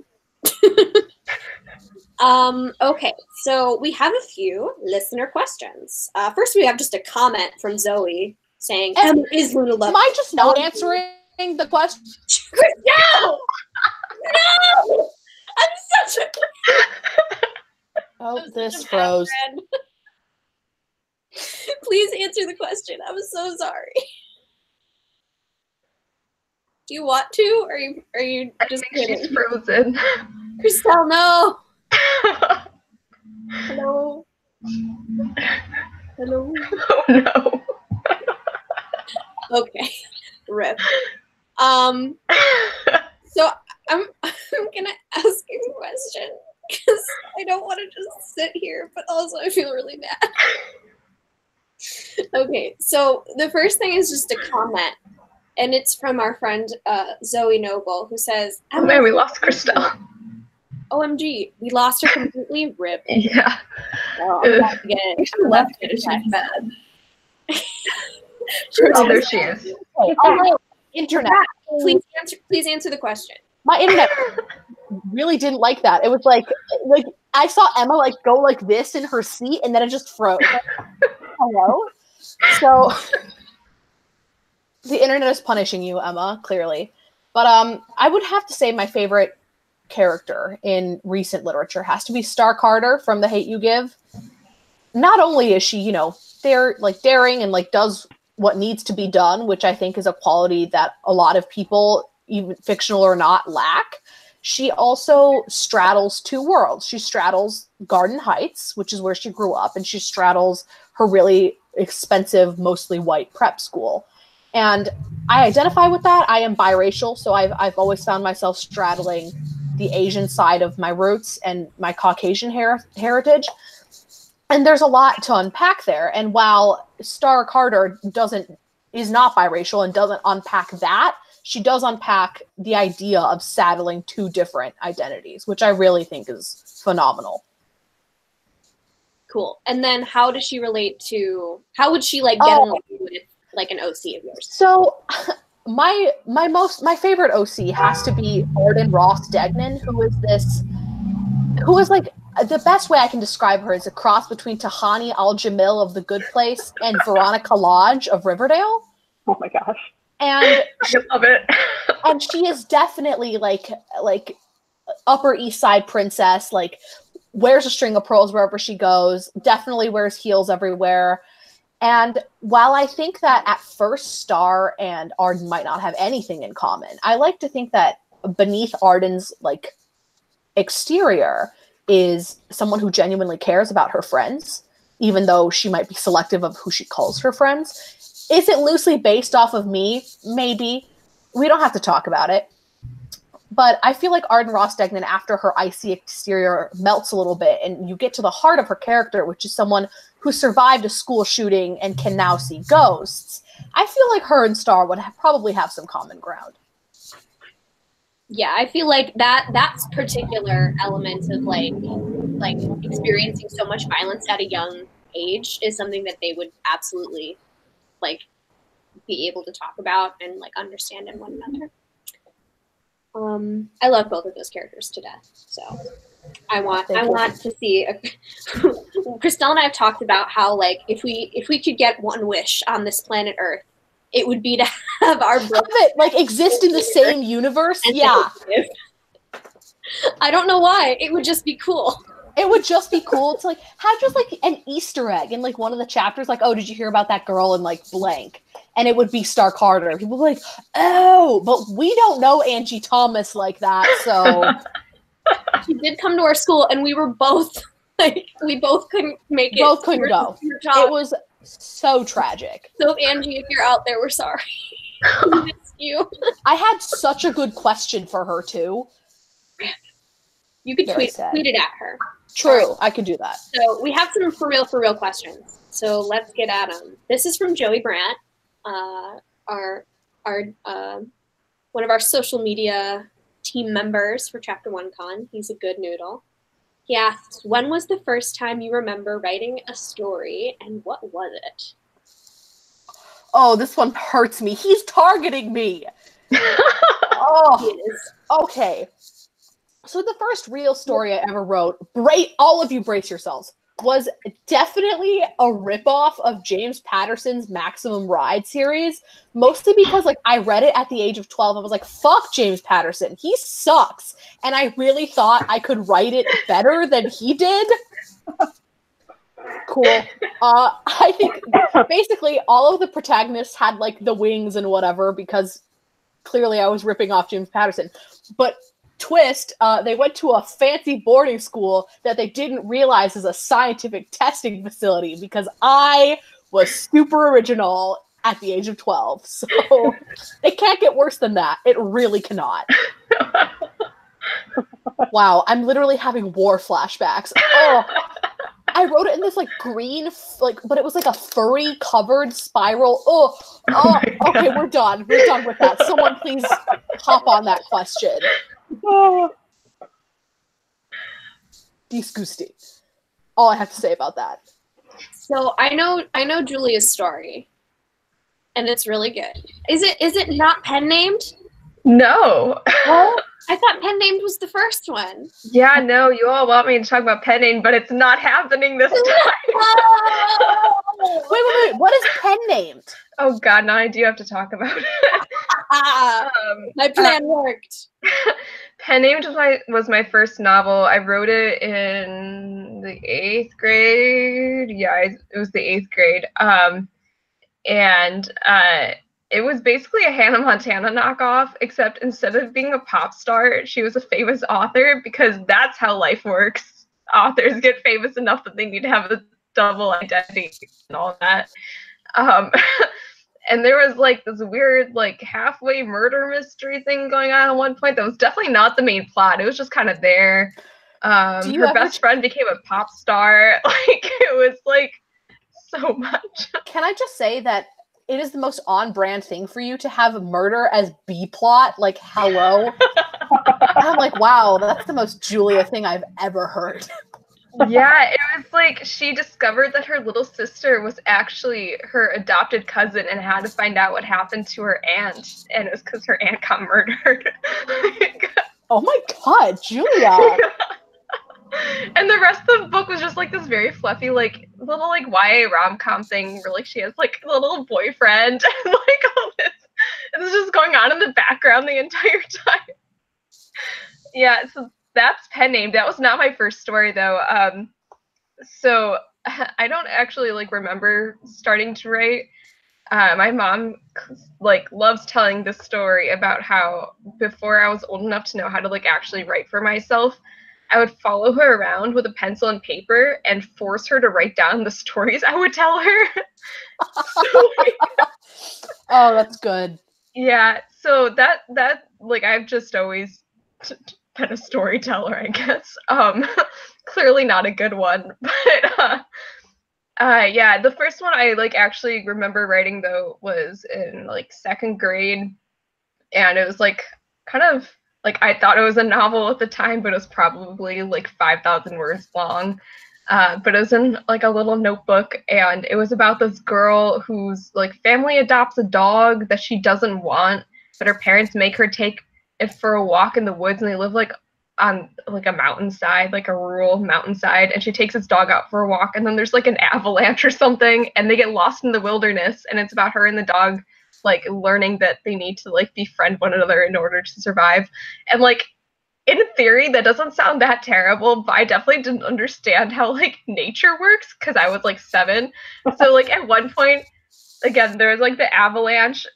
Okay, so we have a few listener questions. First, we have just a comment from Zoe saying, Emma is Luna Love. Am I just not answering the question? No! No! I'm such a... Oh, this froze. Please answer the question. I'm so sorry. Do you want to, or are you just kidding? She's frozen. Christelle, no! Hello? Hello? Oh no. Okay. Rip. So I'm gonna ask a question because I don't want to just sit here, but also I feel really bad. Okay, so the first thing is just a comment, and it's from our friend Zoe Noble, who says, "Oh man, we lost Christelle." OMG, we lost her completely. Rip. Yeah. Oh, I'm about to get it. I left it. She's bad. Oh, there she is. Oh, internet. Please answer the question. My internet really didn't like that. It was like I saw Emma like go like this in her seat, and then it just froze. Hello. So the internet is punishing you, Emma, clearly. But I would have to say my favorite character in recent literature has to be Star Carter from The Hate U Give. Not only is she, daring and does what needs to be done, which I think is a quality that a lot of people, even fictional or not, lack. she also straddles two worlds. She straddles Garden Heights, which is where she grew up, and she straddles her really expensive, mostly white prep school. And I identify with that. I am biracial, so I've always found myself straddling the Asian side of my roots and my Caucasian heritage. And there's a lot to unpack there. And while Star Carter is not biracial and doesn't unpack that, she does unpack the idea of saddling two different identities, which I really think is phenomenal. Cool. And then how would she like get along with like an OC of yours? So my favorite OC has to be Arden Ross Degnan, who is like, the best way I can describe her is a cross between Tahani Al-Jamil of The Good Place and Veronica Lodge of Riverdale. Oh my gosh. And I love it. and she is definitely like Upper East Side princess, like wears a string of pearls wherever she goes, definitely wears heels everywhere. And while I think that at first Star and Arden might not have anything in common, I like to think that beneath Arden's like exterior is someone who genuinely cares about her friends, even though she might be selective of who she calls her friends. Is it loosely based off of me? Maybe. We don't have to talk about it. But I feel like Arden Ross Degnan, after her icy exterior melts a little bit, and you get to the heart of her character, which is someone who survived a school shooting and can now see ghosts, I feel like her and Star would probably have some common ground. Yeah, I feel like that particular element of like experiencing so much violence at a young age is something that they would absolutely like be able to talk about and like understand in one another. I love both of those characters to death. So I want to see. Christelle and I have talked about how like if we could get one wish on this planet Earth, it would be to have our books like exist in the same universe. Yeah. I don't know why. It would just be cool. It would just be cool to like have just like an Easter egg in like one of the chapters, like, oh, did you hear about that girl in like blank? And it would be Star Carter. People would be like, oh, but we don't know Angie Thomas like that, so she did come to our school, and we were both like, we both couldn't make it. Both couldn't go. It was so tragic. So Angie, if you're out there, we're sorry. We missed you. I had such a good question for her too. You could tweet it at her. True, I could do that. So we have some for real questions. So let's get at them. This is from Joey Brandt, our one of our social media team members for Chapter 1Con. He's a good noodle. He asks, when was the first time you remember writing a story, and what was it? Oh, this one hurts me. He's targeting me. Oh, okay. So the first real story I ever wrote, all of you brace yourselves, was definitely a ripoff of James Patterson's Maximum Ride series, mostly because like I read it at the age of 12. I was like, fuck James Patterson. He sucks. And I really thought I could write it better than he did. Cool. I think basically all of the protagonists had like the wings and whatever because clearly I was ripping off James Patterson. But twist, they went to a fancy boarding school that they didn't realize is a scientific testing facility because I was super original at the age of 12. So it can't get worse than that. It really cannot. Wow, I'm literally having war flashbacks. Oh, I wrote it in this like green, but it was like a furry covered spiral. Oh, okay, we're done. We're done with that. Someone please hop on that question. Disgusting. All I have to say about that. So I know Julia's story, and it's really good. Is it not pen named? No. Oh, I thought pen named was the first one. Yeah, no, you all want me to talk about pen name, but it's not happening this time. Wait. What is pen named? Oh God, now I do have to talk about it. My plan worked. Pen named was my first novel. I wrote it in the 8th grade. Yeah, it was the 8th grade. And it was basically a Hannah Montana knockoff, except instead of being a pop star, she was a famous author, because that's how life works. Authors get famous enough that they need to have a double identity and all that. And there was like this weird like halfway murder mystery thing going on at one point that was definitely not the main plot. It was just kind of there. Her best friend became a pop star. Like, it was like so much. Can I just say that it is the most on-brand thing for you to have murder as B-plot? Like, hello? I'm like, wow, that's the most Julia thing I've ever heard. Yeah, it was like she discovered that her little sister was actually her adopted cousin and had to find out what happened to her aunt. And it was because her aunt got murdered. Oh my god, Julia! Yeah. And the rest of the book was just like this very fluffy, like little like YA rom-com thing where like she has like a little boyfriend and like all this. And this is just going on in the background the entire time. Yeah, so that's pen name. That was not my first story though. So I don't actually like remember starting to write. My mom like loves telling this story about how before I was old enough to know how to like actually write for myself, I would follow her around with a pencil and paper and force her to write down the stories I would tell her. So, oh, that's good. Yeah, so that like I've just always been a storyteller, I guess. Clearly not a good one, but yeah, the first one I like actually remember writing though was in like second grade, and it was like kind of like I thought it was a novel at the time, but it was probably like 5,000 words long. But it was in like a little notebook, and it was about this girl whose like family adopts a dog that she doesn't want, but her parents make her take it for a walk in the woods, and they live like on like a mountainside, like a rural mountainside, and she takes this dog out for a walk, and then there's like an avalanche or something, and they get lost in the wilderness, and it's about her and the dog like learning that they need to like befriend one another in order to survive. And like in theory that doesn't sound that terrible, but I definitely didn't understand how like nature works because I was like 7. So like at one point, again, there was like the avalanche,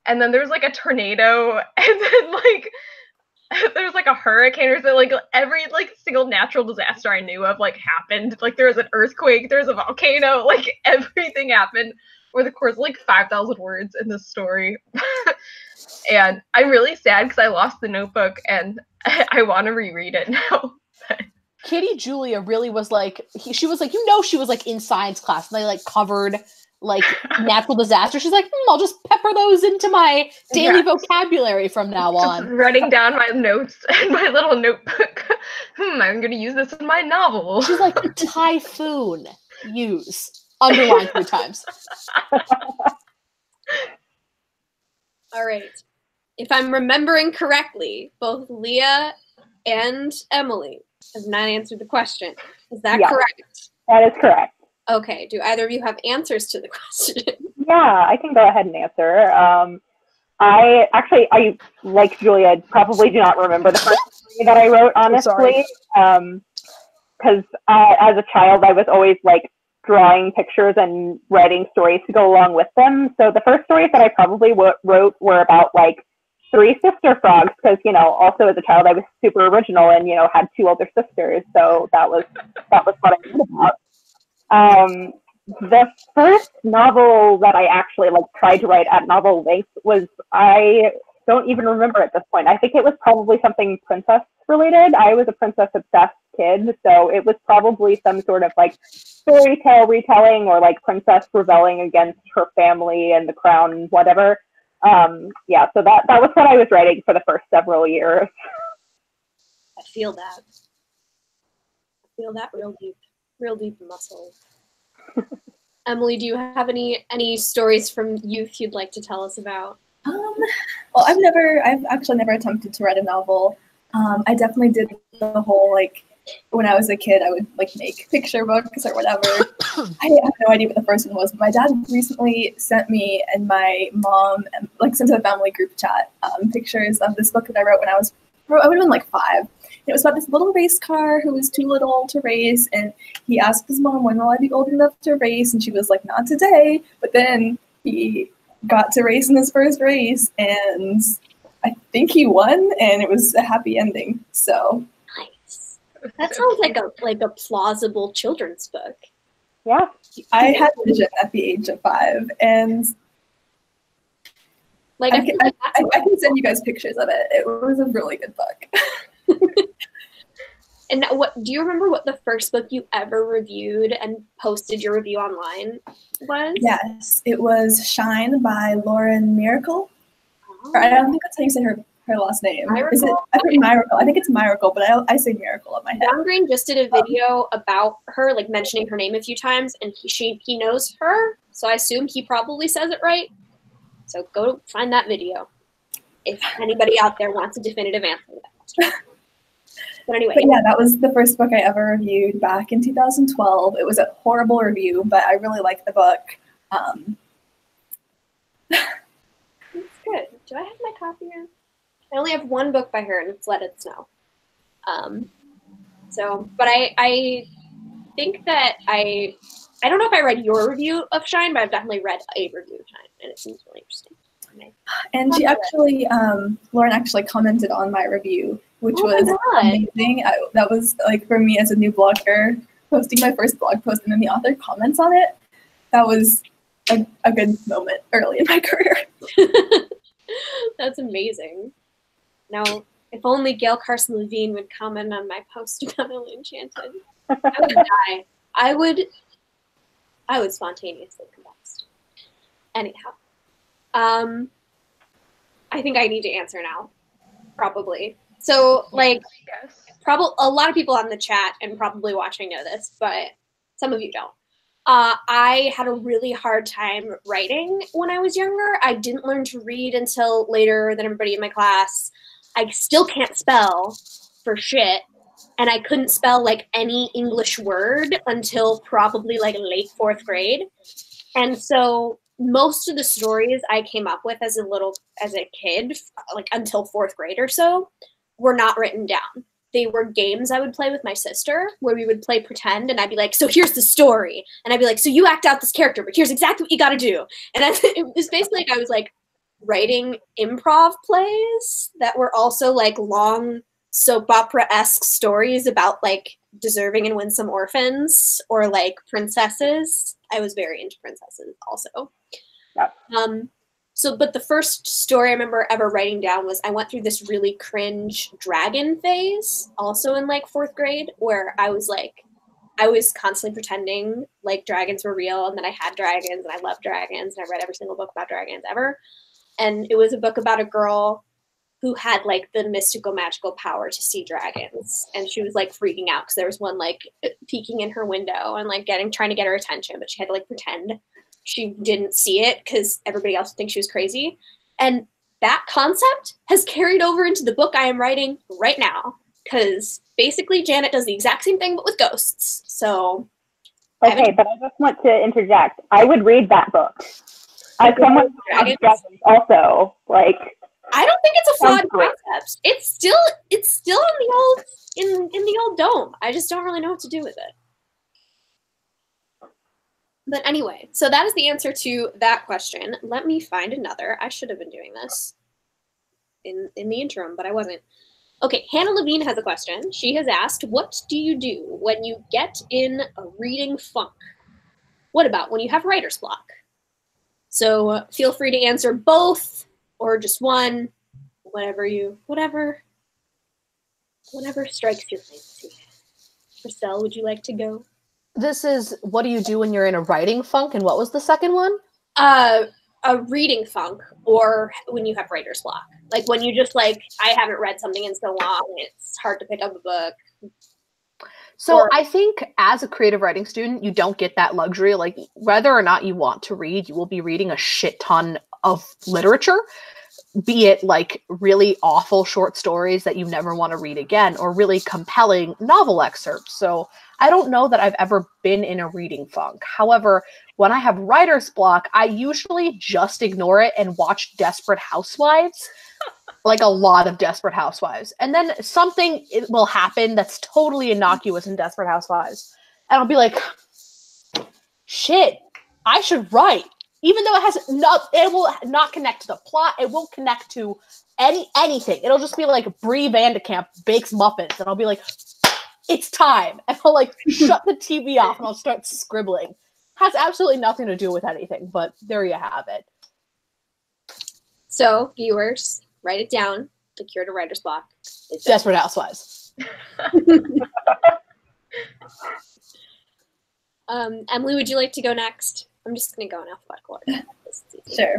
and then there's like a tornado, and then like there's like a hurricane, or something. Like every like single natural disaster I knew of like happened. Like there was an earthquake, there was a volcano, like everything happened over the course of like 5,000 words in this story. And I'm really sad because I lost the notebook, and I want to reread it now. Kitty Julia really was like, she was like, you know, she was like in science class, and they like covered like natural disaster. She's like, I'll just pepper those into my daily vocabulary from now on. Just writing down my notes in my little notebook. I'm going to use this in my novel. She's like, typhoon, use. Underline 3 times. All right. If I'm remembering correctly, both Leah and Emily have not answered the question. Is that correct? That is correct. Okay. Do either of you have answers to the question? Yeah, I can go ahead and answer. I like Julia, probably do not remember the first story that I wrote, honestly. Because as a child, I was always like drawing pictures and writing stories to go along with them. So the first stories that I probably wrote were about like 3 sister frogs, because, you know, also as a child I was super original and, you know, had 2 older sisters. So that was what I wrote about. The first novel that I actually like tried to write at novel length was, I don't even remember at this point. I think it was probably something princess related. I was a princess obsessed kid, so it was probably some sort of like fairy tale retelling, or like princess rebelling against her family and the crown and whatever. Yeah, so that was what I was writing for the first several years. I feel that. I feel that real deep in my soul. Emily, do you have any stories from youth you'd like to tell us about? Well, I've actually never attempted to write a novel. I definitely did the whole, like, when I was a kid, I would like make picture books or whatever. I have no idea what the first one was, but my dad recently sent me and my mom, like, sent to the family group chat pictures of this book that I wrote when I would have been like 5. It was about this little race car who was too little to race, and he asked his mom, when will I be old enough to race? And she was like, not today. But then he got to race in his first race, and I think he won, and it was a happy ending. So nice. That sounds like a plausible children's book. Yeah. I had vision at the age of 5, and like I can send you guys pictures of it. It was a really good book. And what do you remember what the first book you ever reviewed and posted your review online was? Yes, it was Shine by Lauren Miracle. Oh. I don't think that's how you say her last name. Miracle? Is it? I think Miracle. I think it's Miracle, but I say Miracle in my head. John Green just did a video about her, like mentioning her name a few times, and he knows her, so I assume he probably says it right. So go find that video if anybody out there wants a definitive answer to that question. But anyway. But yeah, that was the first book I ever reviewed back in 2012. It was a horrible review, but I really liked the book. That's good. Do I have my copy here? I only have one book by her, and it's Let It Snow. But I think that I don't know if I read your review of Shine, but I've definitely read a review of Shine, and it seems really interesting. And she actually, Lauren actually commented on my review, which was amazing. That was like for me as a new blogger, posting my first blog post and then the author comments on it. That was a good moment early in my career. That's amazing. Now, if only Gail Carson Levine would comment on my post about Emily Enchanted, I would die. I would spontaneously combust. Anyhow. I think I need to answer now, probably. So, like, probably a lot of people on the chat and probably watching know this, but some of you don't. I had a really hard time writing when I was younger. I didn't learn to read until later than everybody in my class. I still can't spell for shit, and I couldn't spell, like, any English word until probably, like, late 4th grade. And so most of the stories I came up with as a kid, like until 4th grade or so, were not written down. They were games I would play with my sister where we would play pretend, and I'd be like, so here's the story. And I'd be like, so you act out this character, but here's exactly what you got to do. And it was basically like I was like writing improv plays that were also like long soap opera-esque stories about like deserving and winsome orphans or like princesses. I was very into princesses also. Yeah. But the first story I remember ever writing down was I went through this really cringe dragon phase, also in like 4th grade, where I was constantly pretending like dragons were real and that I had dragons and I loved dragons and I read every single book about dragons ever. And it was a book about a girl who had like the mystical magical power to see dragons, and she was like freaking out because there was one like peeking in her window and like trying to get her attention, but she had to like pretend she didn't see it because everybody else would think she was crazy. And that concept has carried over into the book I am writing right now, because basically Janet does the exact same thing but with ghosts. So okay, but I just want to interject. I would read that book. As someone who loves dragons also, like, I don't think it's a flawed concept. It's still in the old dome. I just don't really know what to do with it. But anyway, so that is the answer to that question. Let me find another. I should have been doing this in the interim, but I wasn't. Okay, Hannah Levine has a question. She has asked, what do you do when you get in a reading funk? What about when you have writer's block? So feel free to answer both or just one, whatever strikes your fancy. Christelle, would you like to go? This is what do you do when you're in a writing funk, and what was the second one? A reading funk, or when you have writer's block. Like when you just like, I haven't read something in so long, it's hard to pick up a book. So I think as a creative writing student, you don't get that luxury. Like whether or not you want to read, you will be reading a shit ton of literature, be it like really awful short stories that you never want to read again, or really compelling novel excerpts. So I don't know that I've ever been in a reading funk. However, when I have writer's block, I usually just ignore it and watch Desperate Housewives, like a lot of Desperate Housewives. And then something will happen that's totally innocuous in Desperate Housewives. And I'll be like, shit, I should write. even though it will not connect to the plot. It won't connect to anything. It'll just be like Brie Vandekamp bakes muffins, and I'll be like, it's time, and I'll like shut the TV off and I'll start scribbling. Has absolutely nothing to do with anything, but there you have it. So, viewers, write it down. The cure to writer's block is Desperate Housewives. Emily, would you like to go next? I'm just going to go in alphabetical order. Sure.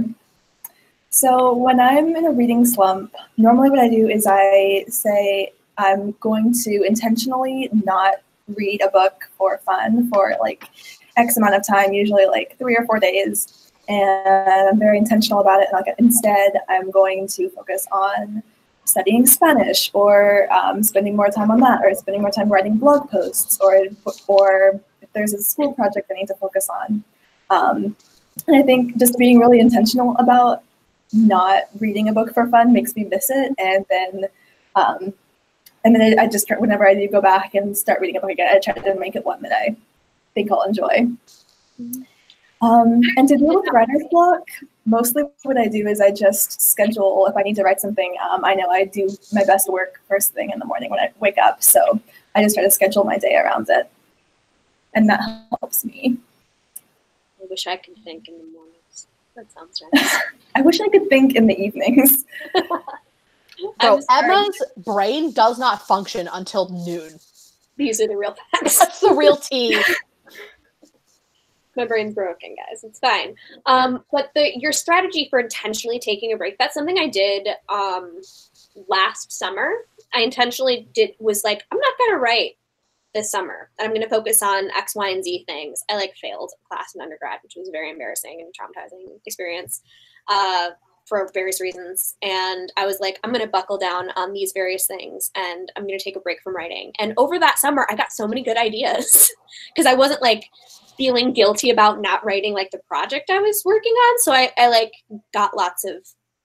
So when I'm in a reading slump, normally what I do is I say I'm going to intentionally not read a book for fun for like X amount of time, usually like 3 or 4 days. And I'm very intentional about it. And instead, I'm going to focus on studying Spanish, or spending more time on that, or spending more time writing blog posts, or if there's a school project I need to focus on. And I think just being really intentional about not reading a book for fun makes me miss it. And then I just, whenever I do go back and start reading a book again, I try to make it one that I think I'll enjoy. And to deal with writer's block, mostly what I do is I just schedule, if I need to write something, I know I do my best work first thing in the morning when I wake up, so I just try to schedule my day around it, and that helps me. I wish I could think in the mornings. That sounds nice. I wish I could think in the evenings. So Emma's brain does not function until noon. These are the real facts. That's the real tea. My brain's broken, guys. It's fine. But your strategy for intentionally taking a break, that's something I did last summer. I intentionally was like, I'm not going to write this summer. I'm going to focus on X, Y, and Z things. I failed a class in undergrad, which was a very embarrassing and traumatizing experience for various reasons. And I was like, I'm going to buckle down on these various things, and I'm going to take a break from writing. And over that summer, I got so many good ideas because I wasn't feeling guilty about not writing the project I was working on. So I got lots of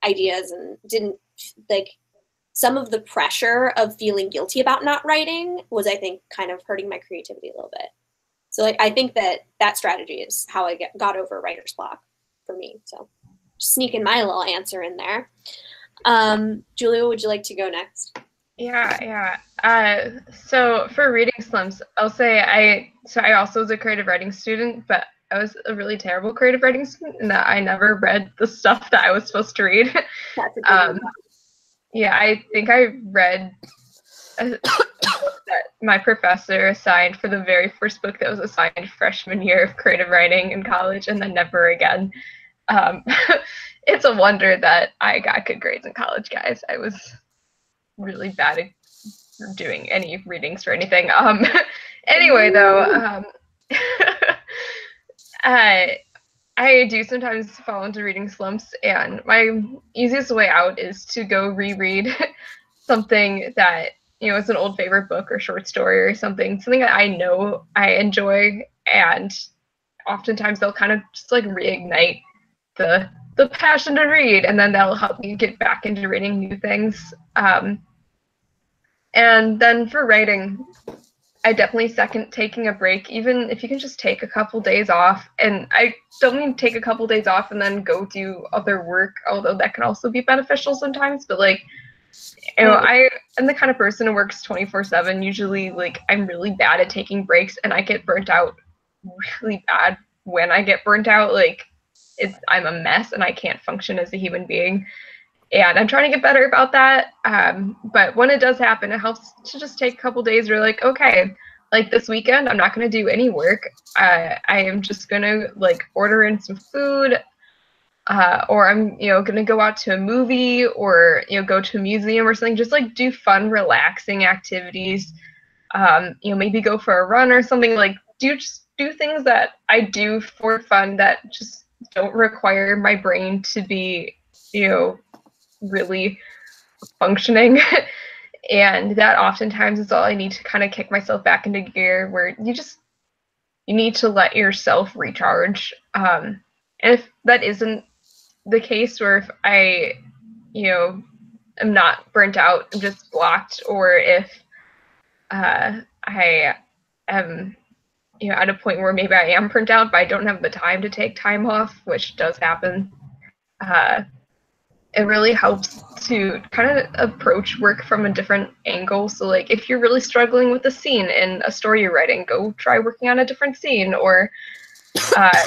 ideas and didn't some of the pressure of feeling guilty about not writing was, I think, kind of hurting my creativity a little bit. So I think that strategy is how I got over writer's block for me. So sneaking my little answer in there. Julia, would you like to go next? Yeah. So for reading slumps, I'll say I also was a creative writing student, but I was a really terrible creative writing student in that I never read the stuff that I was supposed to read. That's a good one. Yeah, I think I read that my professor assigned for the very first book that was assigned freshman year of creative writing in college, and then never again. It's a wonder that I got good grades in college, guys. I was really bad at doing any readings or anything. Anyway, though, I do sometimes fall into reading slumps, and my easiest way out is to go reread something that, is an old favorite book or short story or something that I know I enjoy, and oftentimes they'll kind of just reignite the passion to read, and then that'll help me get back into reading new things. And then for writing, I definitely second taking a break, even if you can just take a couple days off. And I don't mean take a couple days off and then go do other work, although that can also be beneficial sometimes. But I am the kind of person who works 24/7. Usually, I'm really bad at taking breaks, and I get burnt out really bad when I get burnt out. I'm a mess, and I can't function as a human being. And I'm trying to get better about that. But when it does happen, it helps to just take a couple days where okay, this weekend, I'm not going to do any work. I am just going to order in some food, or I'm, going to go out to a movie, or, go to a museum or something. Just do fun, relaxing activities. Maybe go for a run or something. Do things that I do for fun that just don't require my brain to be, really functioning. And that oftentimes is all I need to kind of kick myself back into gear, where you need to let yourself recharge. And if that isn't the case, or if I, am not burnt out, I'm just blocked, or if I am at a point where maybe I am burnt out, but I don't have the time to take time off, which does happen. It really helps to kind of approach work from a different angle. So like if you're really struggling with a scene in a story you're writing, go try working on a different scene, or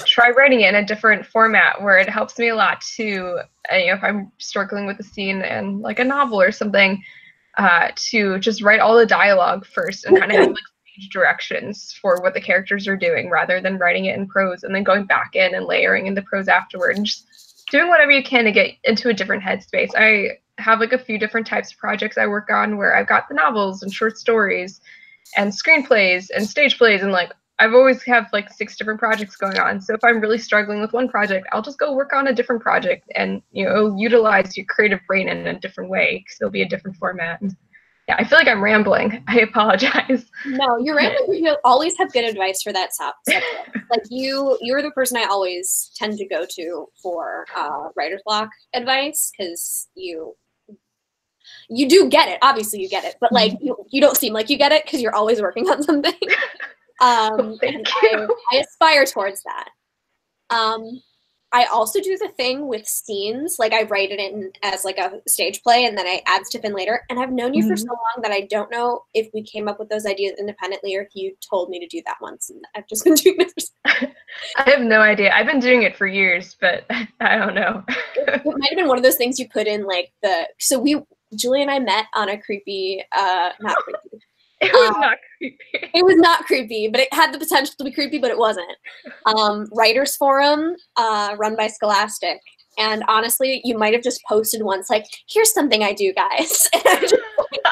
try writing it in a different format, where it helps me a lot to, if I'm struggling with a scene in like a novel or something, to just write all the dialogue first and kind of have like stage directions for what the characters are doing, rather than writing it in prose and then going back in and layering in the prose afterward, and just doing whatever you can to get into a different headspace. I have like a few different types of projects I work on, where I've got the novels and short stories and screenplays and stage plays, and like I've always have like 6 different projects going on. So if I'm really struggling with one project, I'll just go work on a different project, and utilize your creative brain in a different way, because it'll be a different format. And yeah, I feel like I'm rambling. I apologize. No, you're rambling. You always have good advice for that subject. Like you're the person I always tend to go to for writer's block advice, because you do get it. Obviously, you get it, but like you don't seem like you get it because you're always working on something. Thank you. I aspire towards that. I also do the thing with scenes, like I write it in as like a stage play, and then I add stuff in later. And I've known you for so long that I don't know if we came up with those ideas independently, or if you told me to do that once, and I've just been doing it. I have no idea. I've been doing it for years, but I don't know. It might have been one of those things you put in like Julie and I met on a creepy, not creepy. It was not creepy. It was not creepy, but it had the potential to be creepy, but it wasn't. Writers Forum, run by Scholastic. And honestly, you might have just posted once, like, here's something I do, guys. And I just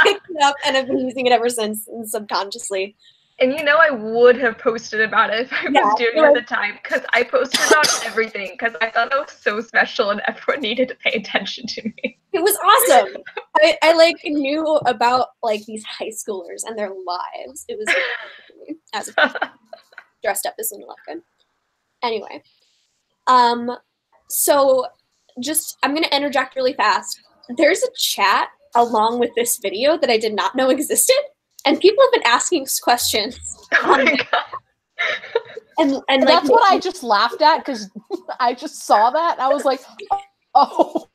picked it up, and I've been using it ever since, subconsciously. And I would have posted about it if I was doing it at the time, because I posted about everything, because I thought it was so special and everyone needed to pay attention to me. It was awesome. I like knew about like these high schoolers and their lives. It was really as a dressed up as an 11. Anyway, so just I'm gonna interject really fast. There's a chat along with this video that I did not know existed. And people have been asking us questions. Oh my God. And like, that's what I just laughed at, because I just saw that. And I was like, oh.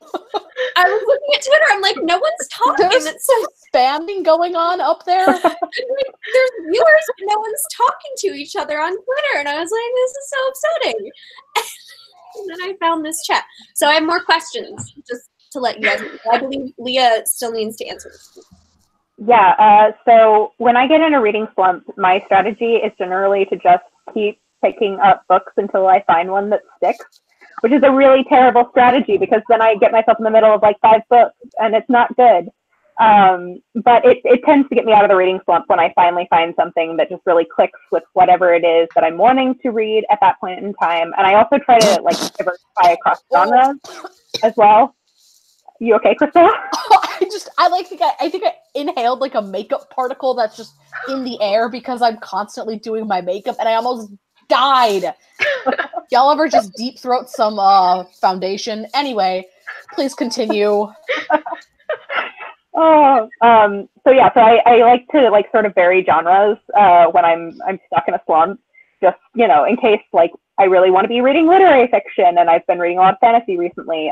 I was looking at Twitter. I'm like, no one's talking. There's some spamming going on up there. Like, there's viewers, but no one's talking to each other on Twitter. And I was like, this is so upsetting. And then I found this chat. So I have more questions, just to let you guys know. I believe Leah still needs to answer this. Yeah, so when I get in a reading slump, my strategy is generally to just keep picking up books until I find one that sticks, which is a really terrible strategy, because then I get myself in the middle of like 5 books, and it's not good. But it tends to get me out of the reading slump when I finally find something that just really clicks with whatever it is that I'm wanting to read at that point in time. And I also try to like diversify across genres as well. You okay, Crystal? I think I inhaled like a makeup particle that's just in the air, because I'm constantly doing my makeup, and I almost died. Y'all ever just deep throat some foundation? Anyway, please continue. So I like to like sort of vary genres when I'm stuck in a slump, just in case like I really want to be reading literary fiction, and I've been reading a lot of fantasy recently.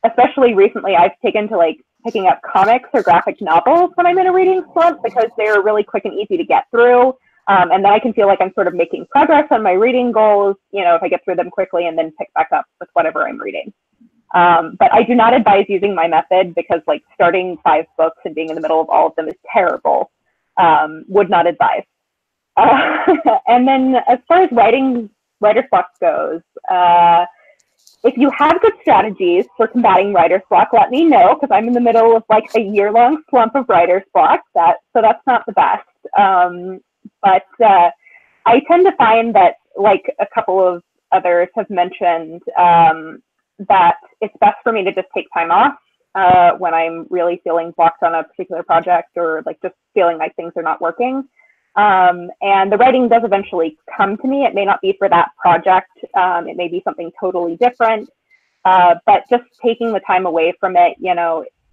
Especially recently, I've taken to like picking up comics or graphic novels when I'm in a reading slump, because they're really quick and easy to get through. And then I can feel like I'm sort of making progress on my reading goals, if I get through them quickly and then pick back up with whatever I'm reading. But I do not advise using my method, because like starting 5 books and being in the middle of all of them is terrible. Would not advise. And then as far as writer's block goes, if you have good strategies for combating writer's block, let me know, because I'm in the middle of like a year-long slump of writer's block. So that's not the best. But I tend to find that, like a couple of others have mentioned, that it's best for me to just take time off when I'm really feeling blocked on a particular project, or like just feeling like things are not working. And the writing does eventually come to me. It may not be for that project. It may be something totally different. But just taking the time away from it,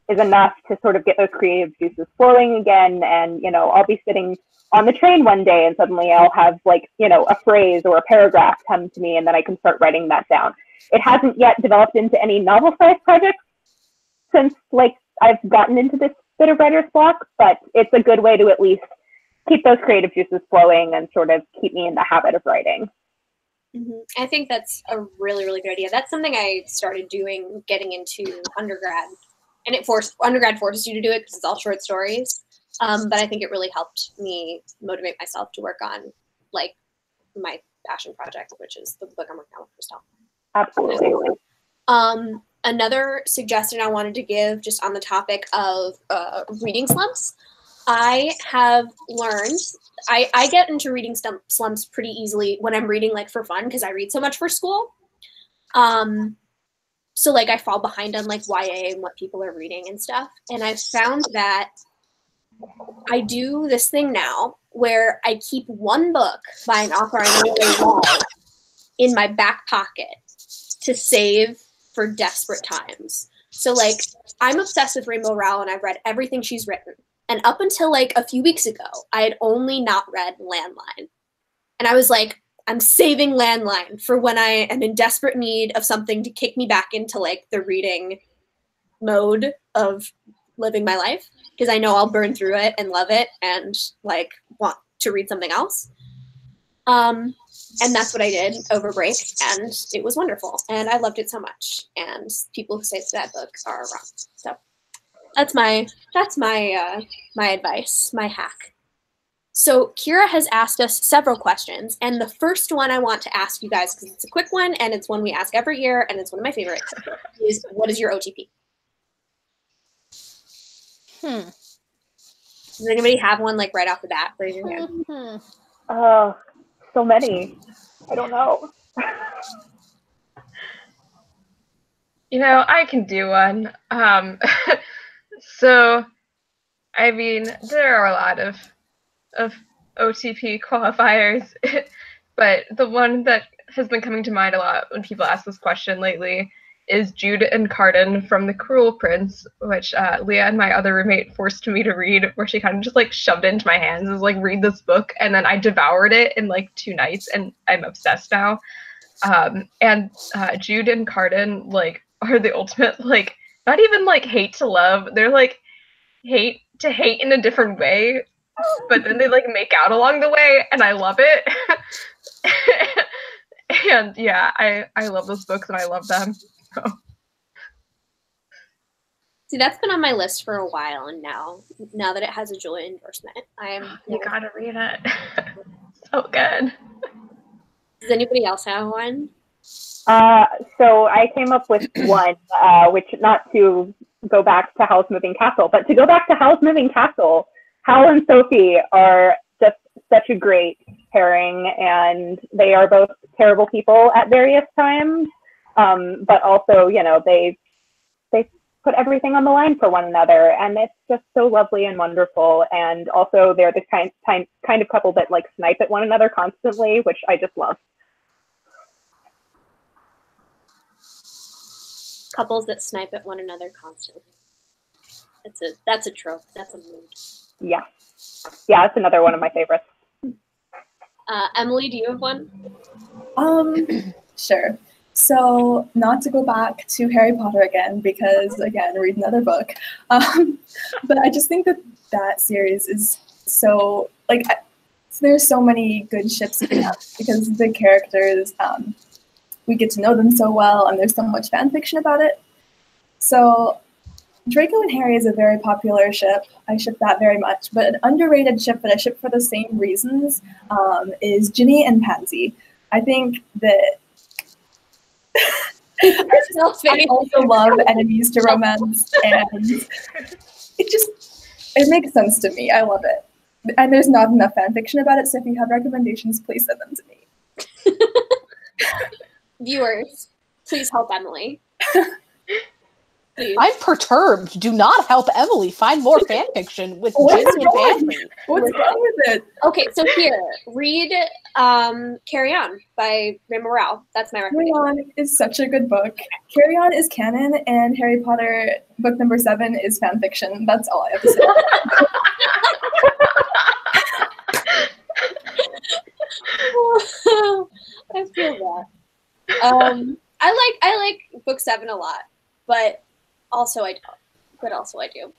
is enough to sort of get those creative juices flowing again. And, you know, I'll be sitting on the train one day and suddenly I'll have like, you know, a phrase or a paragraph come to me and then I can start writing that down. It hasn't yet developed into any novel-sized projects since like I've gotten into this bit of writer's block, but it's a good way to at least keep those creative juices flowing and sort of keep me in the habit of writing. I think that's a really, really good idea. That's something I started doing getting into undergrad, and undergrad forces you to do it because it's all short stories. But I think it really helped me motivate myself to work on like my passion project, which is the book I'm working on with Christelle. Absolutely. Another suggestion I wanted to give just on the topic of reading slumps. I have learned, I get into reading slumps pretty easily when I'm reading like for fun because I read so much for school. So like I fall behind on like YA and what people are reading and stuff. And I've found that I do this thing now where I keep one book by an author I know really well in my back pocket to save for desperate times. So like I'm obsessed with Rainbow Rowell and I've read everything she's written. And up until like a few weeks ago, I had only not read Landline. And I was like, I'm saving Landline for when I am in desperate need of something to kick me back into like the reading mode of living my life. Because I know I'll burn through it and love it and like want to read something else. And that's what I did over break. And it was wonderful. And I loved it so much. And people who say it's a bad book are wrong. So that's my advice, my hack. So Kira has asked us several questions, and the first one I want to ask you guys, because it's a quick one, and it's one we ask every year, and it's one of my favorites, is what is your OTP? Does anybody have one like right off the bat? Raise your hand. So many. I don't know. You know, I can do one. So, I mean, there are a lot of OTP qualifiers, but the one that has been coming to mind a lot when people ask this question lately is Jude and Carden from The Cruel Prince, which Leah and my other roommate forced me to read, where she kind of just like shoved it into my hands, was like, read this book, and then I devoured it in like 2 nights, and I'm obsessed now. And Jude and Carden like are the ultimate like, not even like hate to love, they're like hate to hate in a different way, but then they like make out along the way, and I love it. And yeah, I love those books and I love them. So. See, that's been on my list for a while, and now that it has a Julia endorsement, You gotta read it. So good. Does anybody else have one? So I came up with one, which, not to go back to Howl's Moving Castle, but to go back to Howl's Moving Castle, Howl and Sophie are just such a great pairing, and they are both terrible people at various times, but also, you know, they put everything on the line for one another, and it's just so lovely and wonderful. And also they're the kind of couple that like snipe at one another constantly, which I just love. Couples that snipe at one another constantly. That's a trope. That's a mood. Yeah, it's another one of my favorites. Emily, do you have one? Sure. So, not to go back to Harry Potter again, because again, read another book. But I just think that series is so like there's so many good ships in that because the characters, we get to know them so well, and there's so much fan fiction about it. So Draco and Harry is a very popular ship. I ship that very much. But an underrated ship that I ship for the same reasons is Ginny and Pansy. I think that I also love enemies to romance, and it makes sense to me. I love it. And there's not enough fan fiction about it, so if you have recommendations, please send them to me. Viewers, please help Emily. Please. I'm perturbed. Do not help Emily find more fan fiction with Ginny and Bantley. What's wrong with it? Okay, so here, read Carry On by Ray Morrell. That's my Carry recommendation. On is such a good book. Carry On is canon, and Harry Potter book number 7 is fan fiction. That's all I have to say. I feel that. I like book 7 a lot, but also I don't. But also I do.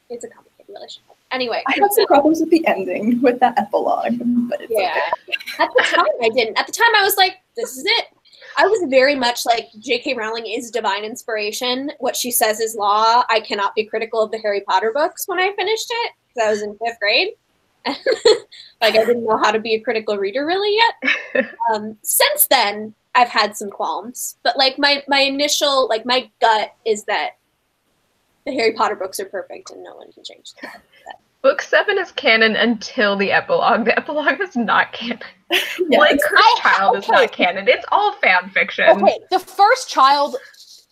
It's a complicated relationship. Anyway, I have some problems with the ending, with that epilogue, but it's yeah. okay. At the time, I didn't. At the time, I was like, "This is it." I was very much like, J.K. Rowling is divine inspiration. What she says is law. I cannot be critical of the Harry Potter books when I finished it because I was in 5th grade. Like, I didn't know how to be a critical reader really yet. Since then, I've had some qualms, but like my initial, like my gut is that the Harry Potter books are perfect and no one can change that. Book 7 is canon until the epilogue. The epilogue is not canon. Yes. Like, Cursed Child is not canon. It's all fan fiction. Okay, the first child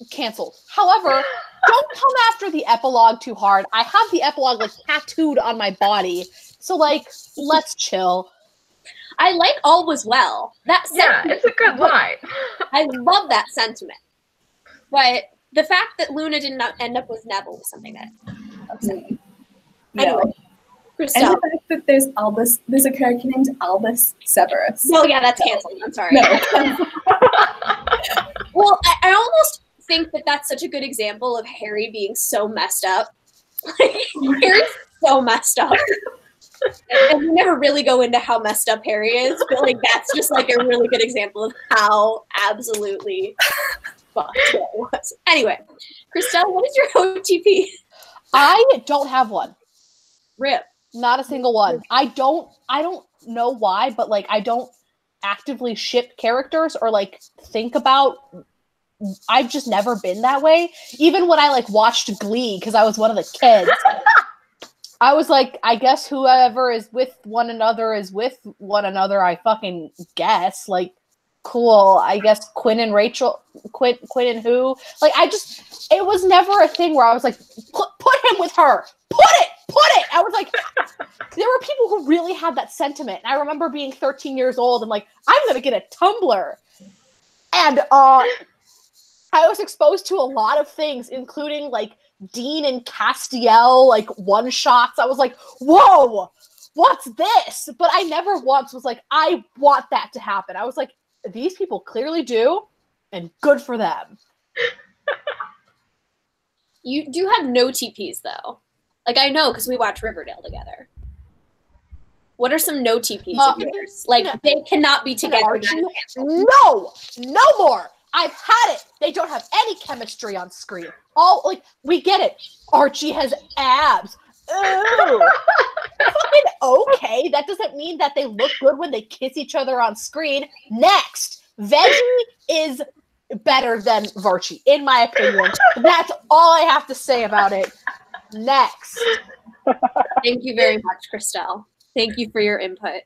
canceled. However, don't come after the epilogue too hard. I have the epilogue like tattooed on my body. So like, let's chill. I like All Was Well. That Yeah, it's a good line. I love that sentiment. But the fact that Luna did not end up with Neville was something that upset me. Anyway, And Christelle. the fact that there's a character named Albus Severus. Oh yeah, that's canceled. I'm sorry. No. Well, I almost think that that's such a good example of Harry being so messed up. Like, Harry's so messed up. And we never really go into how messed up Harry is, but like that's just like a really good example of how absolutely fucked it was. Anyway, Christelle, what is your OTP? I don't have one. Rip. Not a single one. I don't know why, but like I don't actively ship characters or like think about. I've just never been that way. Even when I like watched Glee because I was one of the kids. I was like, I guess whoever is with one another is with one another. I fucking guess. Like, cool. I guess Quinn and Rachel, Quinn and who? Like, it was never a thing where I was like, put him with her. Put it. I was like, there were people who really had that sentiment. And I remember being 13 years old and like, I'm gonna get a Tumblr. And I was exposed to a lot of things, including like Dean and Castiel, like one shots. I was like, whoa, what's this? But I never once was like, I want that to happen. I was like, these people clearly do, and good for them. You do have no TPs though. Like I know because we watch Riverdale together. What are some no TPs of yours? Like they cannot be together. No more. I've had it. They don't have any chemistry on screen. All like we get it. Archie has abs. Ooh. Fucking okay. That doesn't mean that they look good when they kiss each other on screen. Next, Veggie is better than Varchie, in my opinion. That's all I have to say about it. Next. Thank you very much, Christelle. Thank you for your input.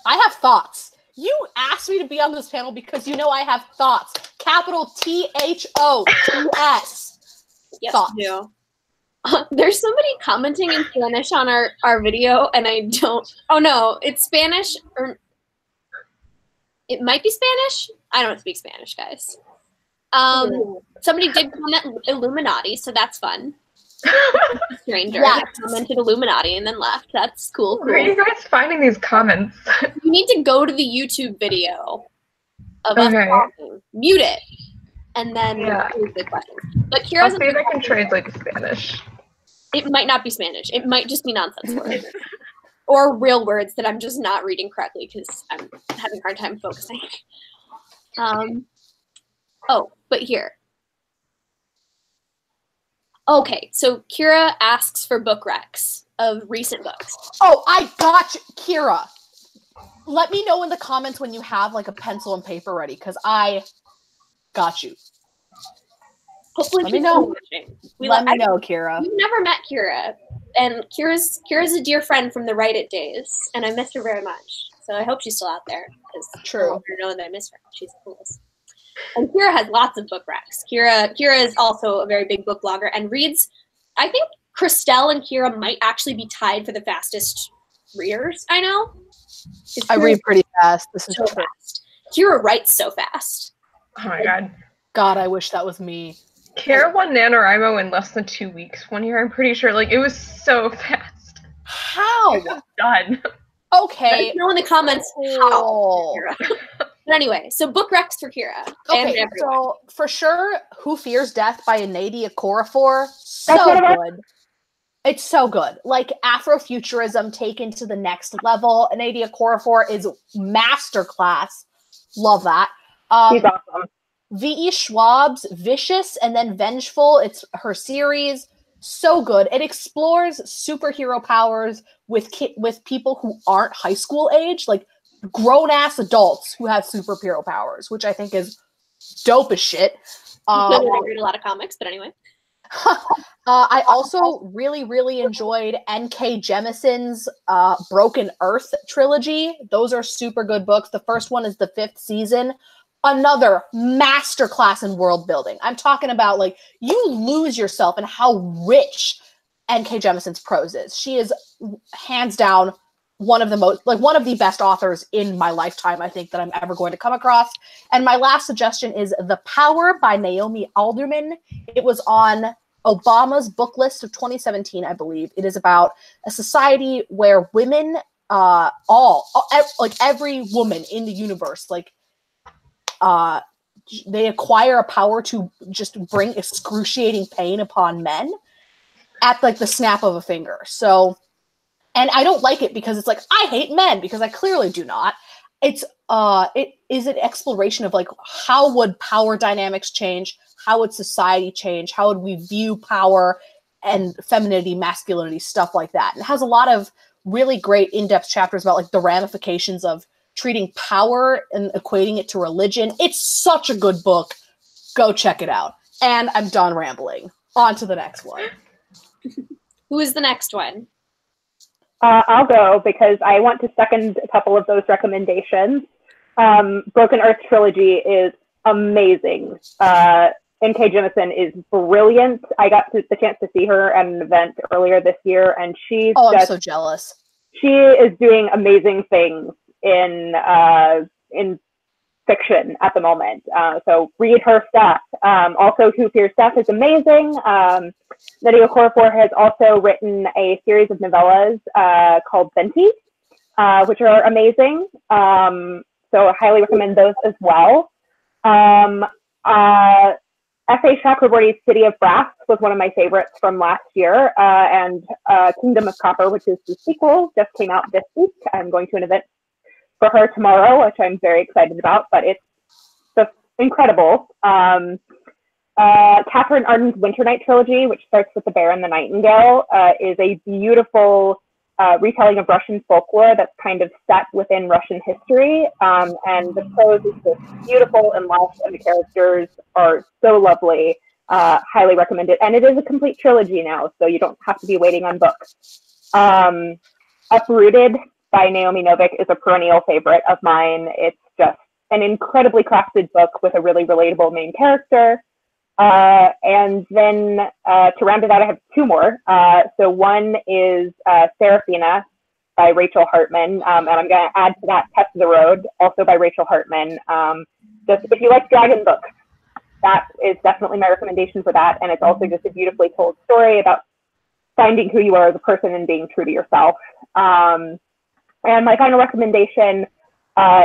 I have thoughts. You asked me to be on this panel because you know I have thoughts. Capital THOTS. Yes, thoughts. you do. There's somebody commenting in Spanish on our video, and I don't. Oh no, it's Spanish, or it might be Spanish. I don't speak Spanish, guys. Somebody did comment Illuminati, so that's fun. A stranger that commented Illuminati and then left. That's cool. Where are you guys finding these comments? You need to go to the YouTube video of us talking, mute it, and then answer the question. But I'll see if I can translate to Spanish. It might not be Spanish. It might just be nonsense words. Or real words that I'm just not reading correctly because I'm having a hard time focusing. But here. Okay, so Kira asks for book recs of recent books. Oh, I got you, Kira. Let me know in the comments when you have like a pencil and paper ready, because I got you. Hopefully, let me know. Let me know, Kira. We've never met Kira, and Kira's a dear friend from the Write It days, and I miss her very much. So I hope she's still out there because True. I know that I miss her. She's the coolest. And Kira has lots of book recs. Kira is also a very big book blogger and reads. I think Christelle and Kira might actually be tied for the fastest readers I know. I read pretty fast. This is so true. fast. Kira writes so fast. Oh my god. God, I wish that was me. Kira won NaNoWriMo in less than 2 weeks one year, I'm pretty sure. Like, it was so fast. How? It was done. Okay. Let us know in the comments how. Kira. But anyway, so book recs for Kira. Okay, so for sure, Who Fears Death by Nadia Corafor. So good. It's so good. Like Afrofuturism taken to the next level. Nadia Corafor is masterclass. Love that. She's awesome. V.E. Schwab's Vicious and then Vengeful. It's her series. So good. It explores superhero powers with people who aren't high school age, like grown-ass adults who have superhero powers, which I think is dope as shit. I read a lot of comics, but anyway. I also really enjoyed N.K. Jemison's Broken Earth trilogy. Those are super good books. The first one is the 5th season. Another masterclass in world building. I'm talking about, like, you lose yourself in how rich N.K. Jemison's prose is. She is hands down one of the best authors in my lifetime, I think, that I'm ever going to come across. And my last suggestion is The Power by Naomi Alderman. It was on Obama's book list of 2017, I believe. It is about a society where women, every woman in the universe, they acquire a power to just bring excruciating pain upon men at the snap of a finger. So, and I don't like it because it's I hate men, because I clearly do not. It is an exploration of how would power dynamics change? How would society change? How would we view power and femininity, masculinity, stuff like that? And it has a lot of really great in-depth chapters about the ramifications of treating power and equating it to religion. It's such a good book. Go check it out. And I'm done rambling. On to the next one. Who is the next one? I'll go because I want to second a couple of those recommendations. Broken Earth trilogy is amazing. N.K. Jemisin is brilliant. I got the chance to see her at an event earlier this year, and I'm so jealous. She is doing amazing things in fiction at the moment. So read her stuff. Also, Who Fears Death is amazing. Nadia Corafor has also written a series of novellas called Fenty, which are amazing. So I highly recommend those as well. F.A. Chakraborty's City of Brass was one of my favorites from last year. And Kingdom of Copper, which is the sequel, just came out this week. I'm going to an event for her tomorrow, which I'm very excited about, but it's just incredible. Catherine Arden's Winter Night trilogy, which starts with The Bear and the Nightingale, is a beautiful retelling of Russian folklore that's kind of set within Russian history. And the prose is just beautiful and lush, and the characters are so lovely. Highly recommend it. And it is a complete trilogy now, so you don't have to be waiting on books. Uprooted by Naomi Novik is a perennial favorite of mine. It's just an incredibly crafted book with a really relatable main character. And then to round it out, I have two more. So one is Serafina by Rachel Hartman, and I'm going to add to that Test of the Road, also by Rachel Hartman. Just if you like dragon books, that is definitely my recommendation for that. And it's also just a beautifully told story about finding who you are as a person and being true to yourself. And my final recommendation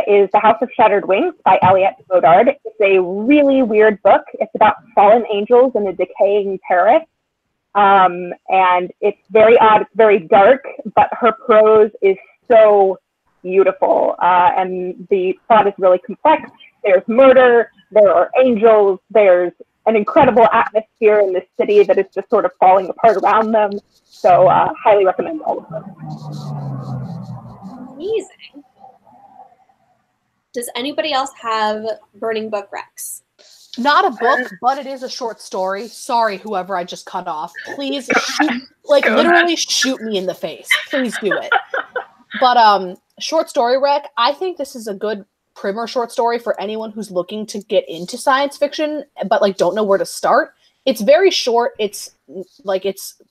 is The House of Shattered Wings by Aliette Godard. It's a really weird book. It's about fallen angels in a decaying Paris. And it's very odd, it's very dark, but her prose is so beautiful. And the plot is really complex. There's murder, there are angels, there's an incredible atmosphere in this city that is just sort of falling apart around them. So highly recommend all of them. Amazing. Does anybody else have burning book recs? Not a book, but it is a short story. Sorry, whoever I just cut off. Please shoot, literally shoot me in the face. Please do it. But short story rec, I think this is a good primer short story for anyone who's looking to get into science fiction, but like don't know where to start. It's very short. It's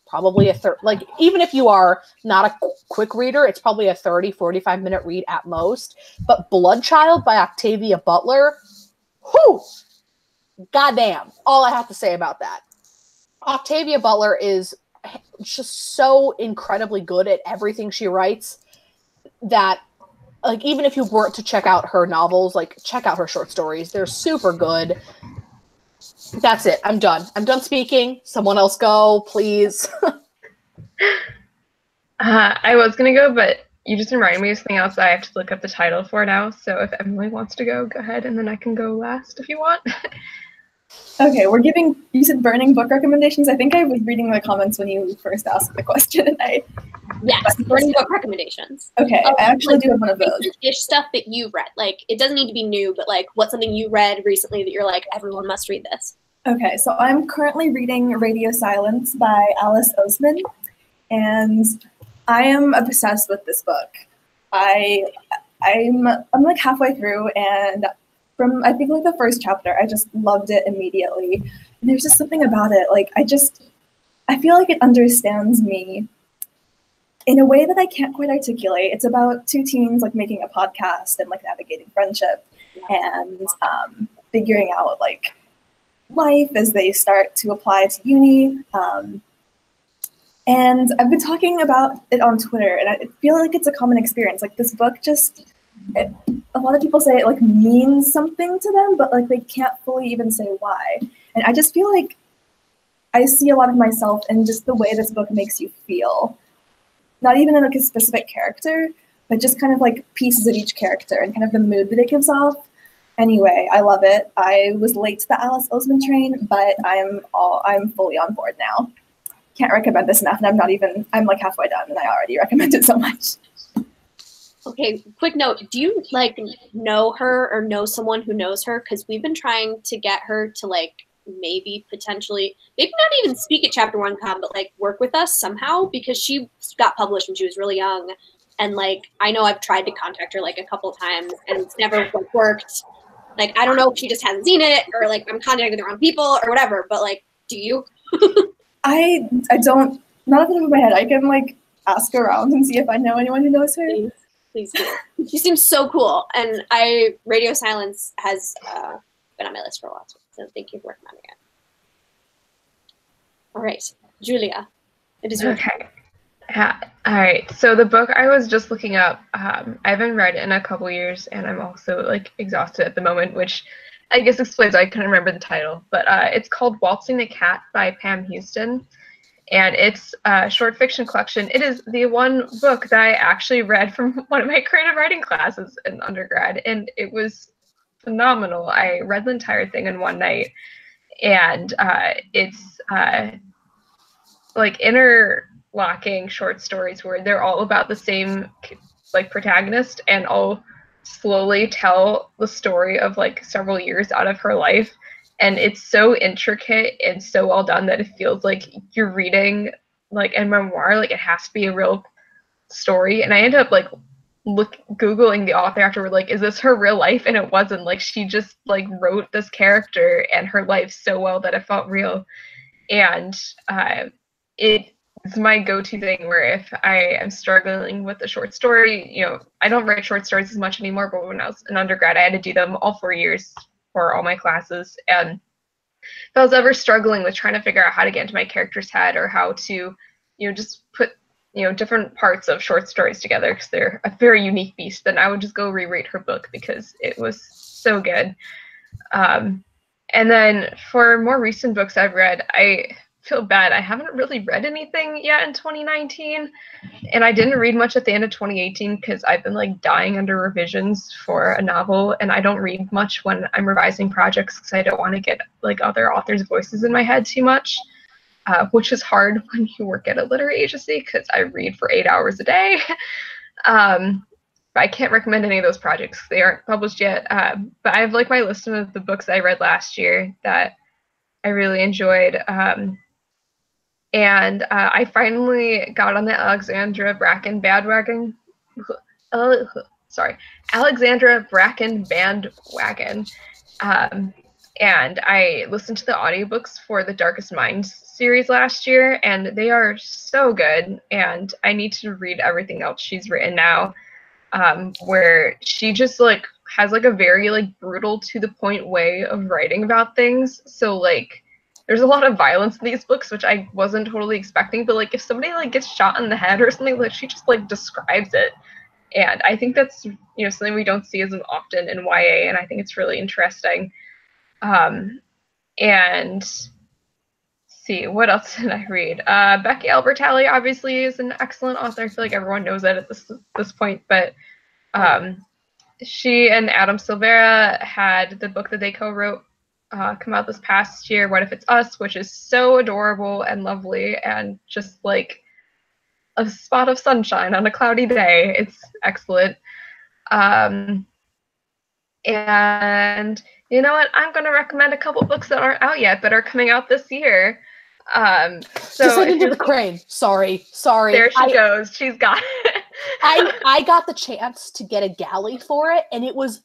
probably like even if you are not a quick reader, it's probably a 30-45 minute read at most. But Bloodchild by Octavia Butler, whew, goddamn, all I have to say about that. Octavia Butler is just so incredibly good at everything she writes that, like, even if you weren't to check out her novels, like, check out her short stories. They're super good. That's it. I'm done. I'm done speaking. Someone else go, please. I was going to go, but you just reminded me of something else I have to look up the title for now. So if Emily wants to go ahead, and then I can go last if you want. Okay, you said burning book recommendations. I think I was reading the comments when you first asked the question. Yes, burning book recommendations. Okay, I actually do have one of those. Ish stuff that you've read. Like, it doesn't need to be new, but like, what's something you read recently that you're like, everyone must read this? Okay, so I'm currently reading Radio Silence by Alice Oseman, and I am obsessed with this book. I'm like halfway through, and from I think like the first chapter, I just loved it immediately. And there's just something about it, like I feel like it understands me in a way that I can't quite articulate. It's about two teens like making a podcast and like navigating friendship and figuring out like life as they start to apply to uni. And I've been talking about it on Twitter, and I feel like it's a common experience. Like this book a lot of people say it like means something to them, but like they can't fully even say why. And I just feel like I see a lot of myself in just the way this book makes you feel. Not even in like a specific character, but just kind of like pieces of each character and kind of the mood that it gives off. Anyway, I love it. I was late to the Alice Oseman train, but I'm fully on board now. Can't recommend this enough, and I'm like halfway done, and I already recommend it so much. Okay, quick note. Do you like know her or know someone who knows her? Because we've been trying to get her to like maybe potentially, maybe not even speak at Ch1Con, but like work with us somehow, because she got published when she was really young. And like, I know I've tried to contact her like a couple times and it's never like, worked. Like, I don't know if she just hasn't seen it or like I'm contacting the wrong people or whatever, but like, do you? I don't, not off the top of my head. I can like ask around and see if I know anyone who knows her. Please do. She seems so cool. And Radio Silence has been on my list for a while, so thank you for recommending it. All right, Julia, it is your turn. Yeah. All right. So the book I was just looking up, I haven't read it in a couple years, and I'm also like exhausted at the moment, which I guess explains why I couldn't remember the title. But it's called Waltzing the Cat by Pam Houston, and it's a short fiction collection. It is the one book that I actually read from one of my creative writing classes in undergrad, and it was phenomenal. I read the entire thing in one night, and it's like interlocking short stories where they're all about the same like protagonist and all slowly tell the story of like several years out of her life. And it's so intricate and so well done that it feels like you're reading like a memoir, like it has to be a real story. And I ended up like Googling the author afterward, like, is this her real life? And it wasn't. Like, she just like wrote this character and her life so well that it felt real. And it's my go-to thing where if I am struggling with a short story, you know, I don't write short stories as much anymore, but when I was an undergrad, I had to do them all 4 years for all my classes. And if I was ever struggling with trying to figure out how to get into my character's head or how to, you know, just put, you know, different parts of short stories together because they're a very unique beast, then I would just go reread her book because it was so good. And then for more recent books I've read, I feel bad. I haven't really read anything yet in 2019, and I didn't read much at the end of 2018 because I've been like dying under revisions for a novel, and I don't read much when I'm revising projects because I don't want to get like other authors' voices in my head too much, which is hard when you work at a literary agency because I read for 8 hours a day. I can't recommend any of those projects. They aren't published yet, but I have like my list of the books I read last year that I really enjoyed. And I finally got on the Alexandra Bracken bandwagon Alexandra Bracken Bandwagon. And I listened to the audiobooks for the Darkest Minds series last year, and they are so good, and I need to read everything else she's written now, where she just like has like a very like brutal to the point way of writing about things. So like there's a lot of violence in these books, which I wasn't totally expecting, but like if somebody like gets shot in the head or something, like she just like describes it. And I think that's, you know, something we don't see as often in YA, and I think it's really interesting. And see, what else did I read? Becky Albertalli obviously is an excellent author. I feel like everyone knows that at this point, but she and Adam Silvera had the book that they co-wrote come out this past year, What If It's Us, which is so adorable and lovely and just like a spot of sunshine on a cloudy day. It's excellent. And you know what? I'm going to recommend a couple books that aren't out yet but are coming out this year. So Descendant of the Crane. Sorry. There she goes. She's got it. I got the chance to get a galley for it, and it was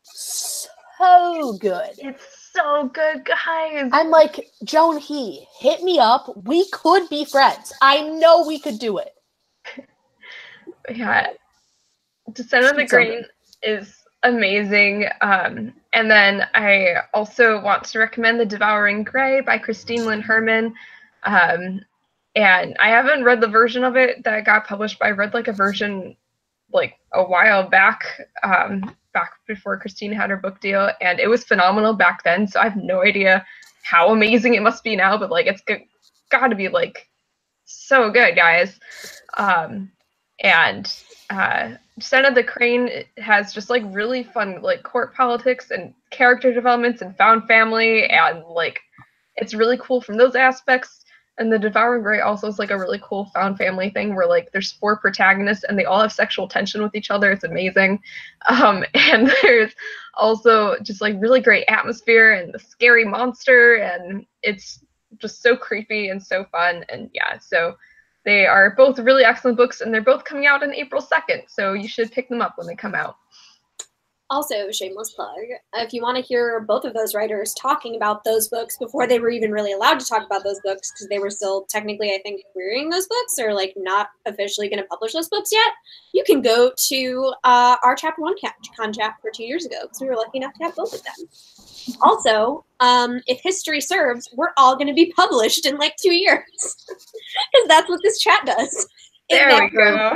so good. It's so good, guys. I'm like, Joan He, hit me up. We could be friends. I know we could do it. Yeah. Descendant of the Crane is amazing. And then I also want to recommend The Devouring Grey by Christine Lynn Herman. And I haven't read the version of it that got published, but I read like a version like a while back, back before Christine had her book deal, and it was phenomenal back then. So I have no idea how amazing it must be now, but like it's got to be like so good, guys. And Descent of the Crane has just like really fun like court politics and character developments and found family, and like it's really cool from those aspects. And The Devouring Grey also is like a really cool found family thing where like there's 4 protagonists and they all have sexual tension with each other. It's amazing. And there's also just like really great atmosphere and the scary monster, and it's just so creepy and so fun. And yeah, so they are both really excellent books, and they're both coming out on April 2nd, so you should pick them up when they come out. Also, shameless plug, if you want to hear both of those writers talking about those books before they were even really allowed to talk about those books, because they were still technically, I think, querying those books or like not officially going to publish those books yet, you can go to our Chapter 1 Con chapter 2 years ago, because we were lucky enough to have both of them. Also, if history serves, we're all going to be published in like 2 years, because that's what this chat does. There we go.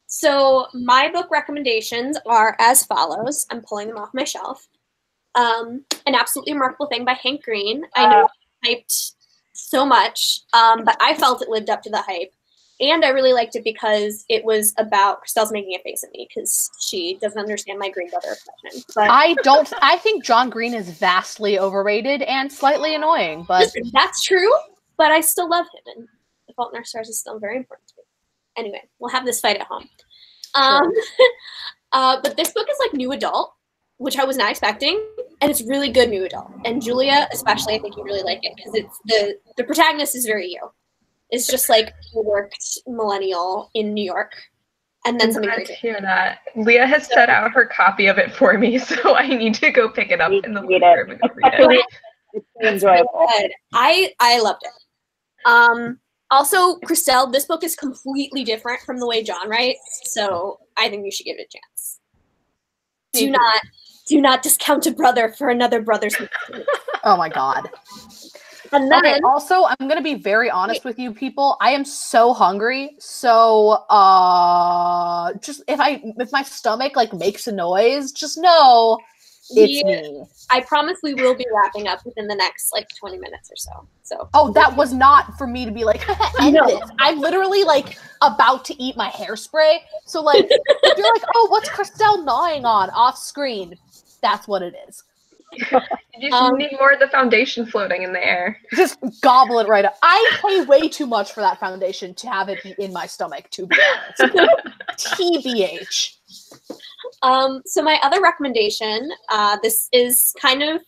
So my book recommendations are as follows. I'm pulling them off my shelf. An Absolutely Remarkable Thing by Hank Green. I know it's hyped so much, but I felt it lived up to the hype. And I really liked it because it was about, Christelle's making a face at me because she doesn't understand my Green Brother obsession. But I think John Green is vastly overrated and slightly annoying, but listen, that's true, but I still love him, and The Fault in Our Stars is still very important to me. Anyway, we'll have this fight at home. Sure. But this book is like new adult, which I was not expecting, and it's really good new adult. And Julia, especially, I think you really like it because it's the protagonist is very you. It's just like a worked millennial in New York, and then something crazy. I hear that. Leah has set out her copy of it for me, so I need to go pick it up in the living room and read it. It's enjoyable. Good. I loved it. Also, Christelle, this book is completely different from the way John writes, so I think you should give it a chance. Do not discount a brother for another brother's mistake. oh my god. And then, okay, also, I'm gonna be very honest with you people. I am so hungry. So just if my stomach like makes a noise, just know it's me. I promise we will be wrapping up within the next like 20 minutes or so. So that was not for me to be like end No. it. I'm literally like about to eat my hairspray. So like if you're like, oh, what's Christelle gnawing on off screen? That's what it is. You just need more of the foundation floating in the air. Just gobble it right up. I pay way too much for that foundation to have it be in my stomach, to be honest. TBH. So my other recommendation, this is kind of,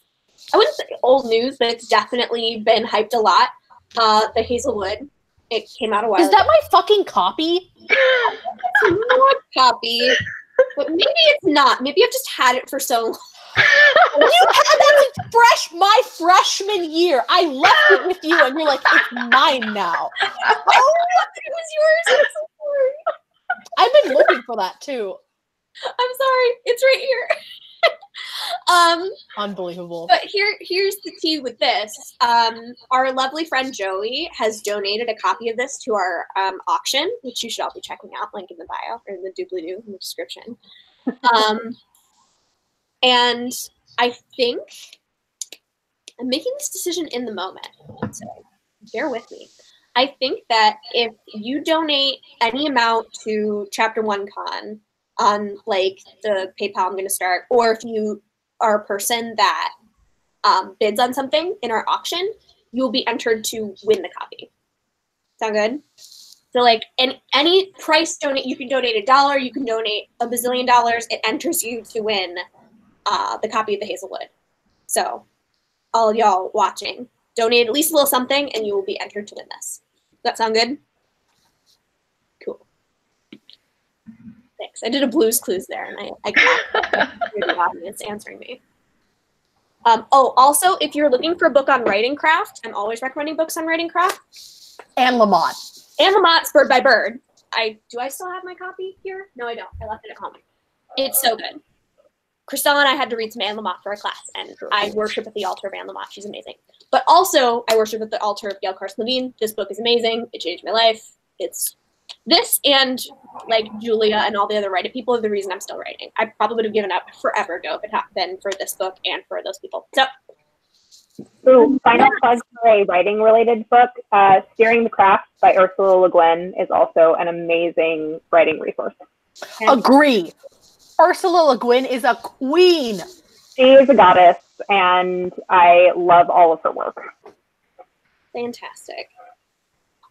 I wouldn't say old news, but it's definitely been hyped a lot. The Hazelwood. It came out a while Is that my fucking copy? It's not copy, but maybe it's not. Maybe I've just had it for so long. You had that like my freshman year. I left it with you, and you're like, it's mine now. Oh, it was yours. I'm so sorry. I've been looking for that too. I'm sorry. It's right here. Unbelievable. But here's the tea with this. Our lovely friend Joey has donated a copy of this to our auction, which you should all be checking out. Link in the bio or in the doobly-doo in the description. And I think I'm making this decision in the moment, so bear with me. I think that if you donate any amount to Ch1Con on like the PayPal I'm going to start, or if you are a person that bids on something in our auction, you will be entered to win the copy. Sound good? So like any price donate, you can donate $1, you can donate $1 bazillion. It enters you to win the copy of the Hazelwood. So all y'all watching, donate at least a little something, and you will be entered to win this. Does that sound good? Cool. Thanks. I did a Blue's Clues there, and I got the audience answering me. Oh, also, if you're looking for a book on writing craft, I'm always recommending books on writing craft. And Lamont. And Lamont's Bird by Bird. Do I still have my copy here? No, I don't. I left it at home. It's so good. Christelle and I had to read some Anne Lamott for a class, and I worship at the altar of Anne Lamott. She's amazing. But also, I worship at the altar of Gail Carson Levine. This book is amazing. It changed my life. It's this and like Julia and all the other writing people are the reason I'm still writing. I probably would have given up forever ago if it hadn't been for this book and for those people. So, final plug for a writing-related book. Steering the Craft by Ursula Le Guin is also an amazing writing resource. Agree. Ursula Le Guin is a queen. She is a goddess, and I love all of her work. Fantastic.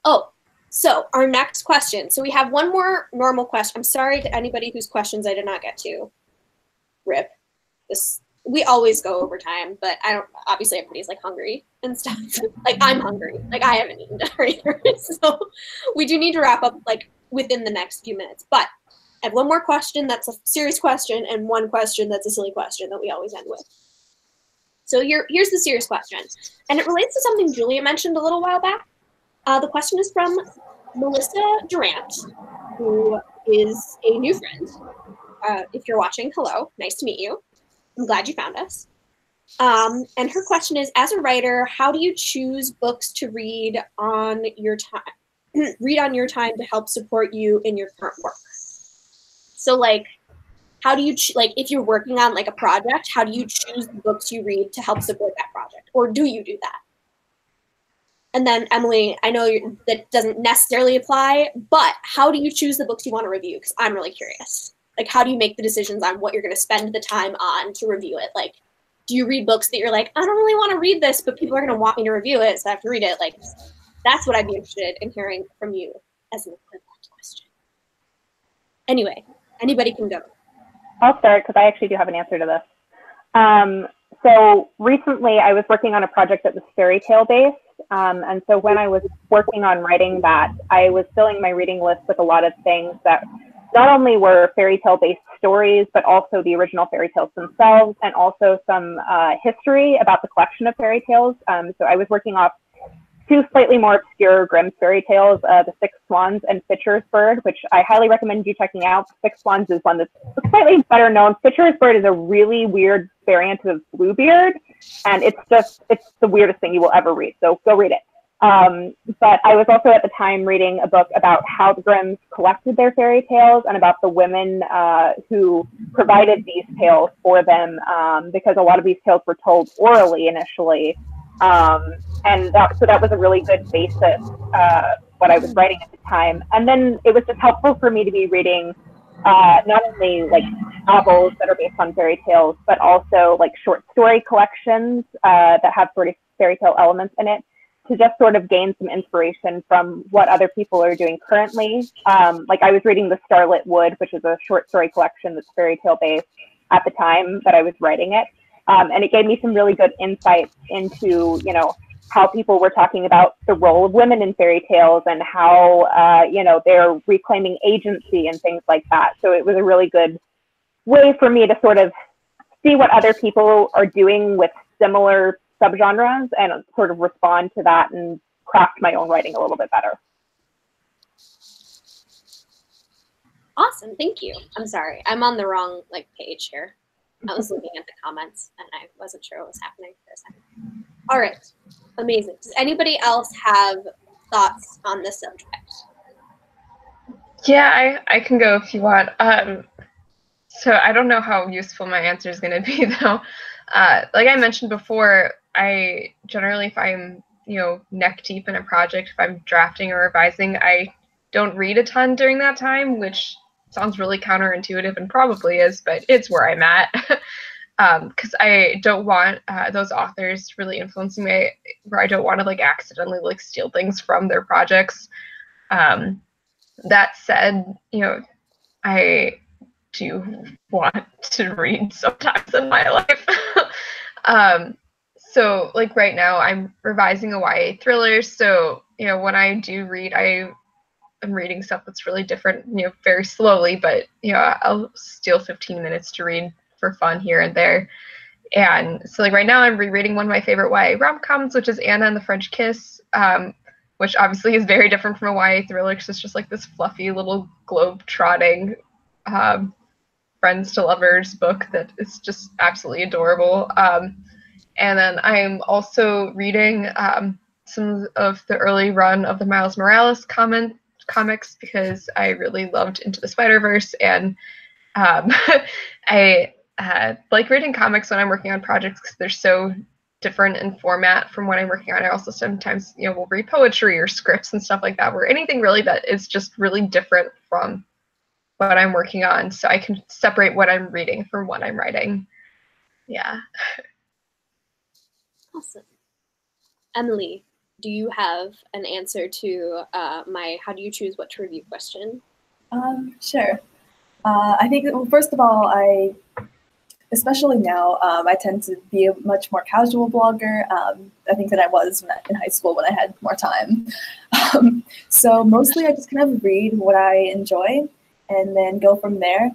Oh, so our next question. So we have one more normal question. I'm sorry to anybody whose questions I did not get to. Rip. We always go over time, but I don't. Obviously, everybody's like hungry and stuff. Like I'm hungry. Like I haven't eaten dinner either. So we do need to wrap up like within the next few minutes. But I have one more question that's a serious question and one question that's a silly question that we always end with. So here's the serious question. And it relates to something Julia mentioned a little while back. The question is from Melissa Durant, who is a new friend. If you're watching, hello. Nice to meet you. I'm glad you found us. And her question is, as a writer, how do you choose books to read on your time? Read on your time to help support you in your current work. So, like, how do you, like, if you're working on, like, a project, how do you choose the books you read to help support that project? Or do you do that? And then, Emily, I know that doesn't necessarily apply, but how do you choose the books you want to review? Because I'm really curious. Like, how do you make the decisions on what you're going to spend the time on to review it? Like, do you read books that you're like, I don't really want to read this, but people are going to want me to review it, so I have to read it? Like, that's what I'd be interested in hearing from you as an equivalent question. Anyway. Anybody can go. I'll start because I actually do have an answer to this. So recently I was working on a project that was fairy tale based. And so when I was working on writing that, I was filling my reading list with a lot of things that not only were fairy tale based stories, but also the original fairy tales themselves and also some history about the collection of fairy tales. So I was working off two slightly more obscure Grimm fairy tales, The Six Swans and Fitcher's Bird, which I highly recommend you checking out. Six Swans is one that's slightly better known. Fitcher's Bird is a really weird variant of Bluebeard, and it's the weirdest thing you will ever read, so go read it. But I was also at the time reading a book about how the Grimms collected their fairy tales and about the women who provided these tales for them, because a lot of these tales were told orally initially. And so that was a really good basis, what I was writing at the time. And then it was just helpful for me to be reading not only like novels that are based on fairy tales, but also like short story collections that have sort of fairy tale elements in it, to just sort of gain some inspiration from what other people are doing currently. Like I was reading The Starlit Wood, which is a short story collection that's fairy tale based at the time that I was writing it. And it gave me some really good insights into, you know, how people were talking about the role of women in fairy tales and how, you know, they're reclaiming agency and things like that. So it was a really good way for me to sort of see what other people are doing with similar subgenres and sort of respond to that and craft my own writing a little bit better. Awesome, thank you. I'm sorry, I'm on the wrong page here. I was looking at the comments and I wasn't sure what was happening for a second. All right, amazing. Does anybody else have thoughts on this subject? Yeah, I can go if you want. So I don't know how useful my answer is going to be, though. Like I mentioned before, I generally, if I'm, you know, neck deep in a project, if I'm drafting or revising, I don't read a ton during that time, which sounds really counterintuitive and probably is, but it's where I'm at. Because I don't want those authors really influencing me, where I don't want to accidentally steal things from their projects. That said, you know, I do want to read sometimes in my life. So right now I'm revising a YA thriller. So, you know, when I do read, I am reading stuff that's really different, you know, very slowly, but, you know, I'll steal 15 minutes to read for fun here and there. And so right now I'm rereading one of my favorite YA rom-coms, which is Anna and the French Kiss, which obviously is very different from a YA thriller because it's just this fluffy little globe-trotting friends to lovers book that is just absolutely adorable. And then I'm also reading some of the early run of the Miles Morales comics because I really loved Into the Spider-Verse, and I like reading comics when I'm working on projects because they're so different in format from what I'm working on. I also sometimes, you know, will read poetry or scripts and stuff like that, where anything really that is just really different from what I'm working on, so I can separate what I'm reading from what I'm writing. Yeah. Awesome. Emily, do you have an answer to my how do you choose what to review question? Sure. I think, well, first of all, especially now, I tend to be a much more casual blogger. I think that I was in high school when I had more time. So mostly I just kind of read what I enjoy and then go from there.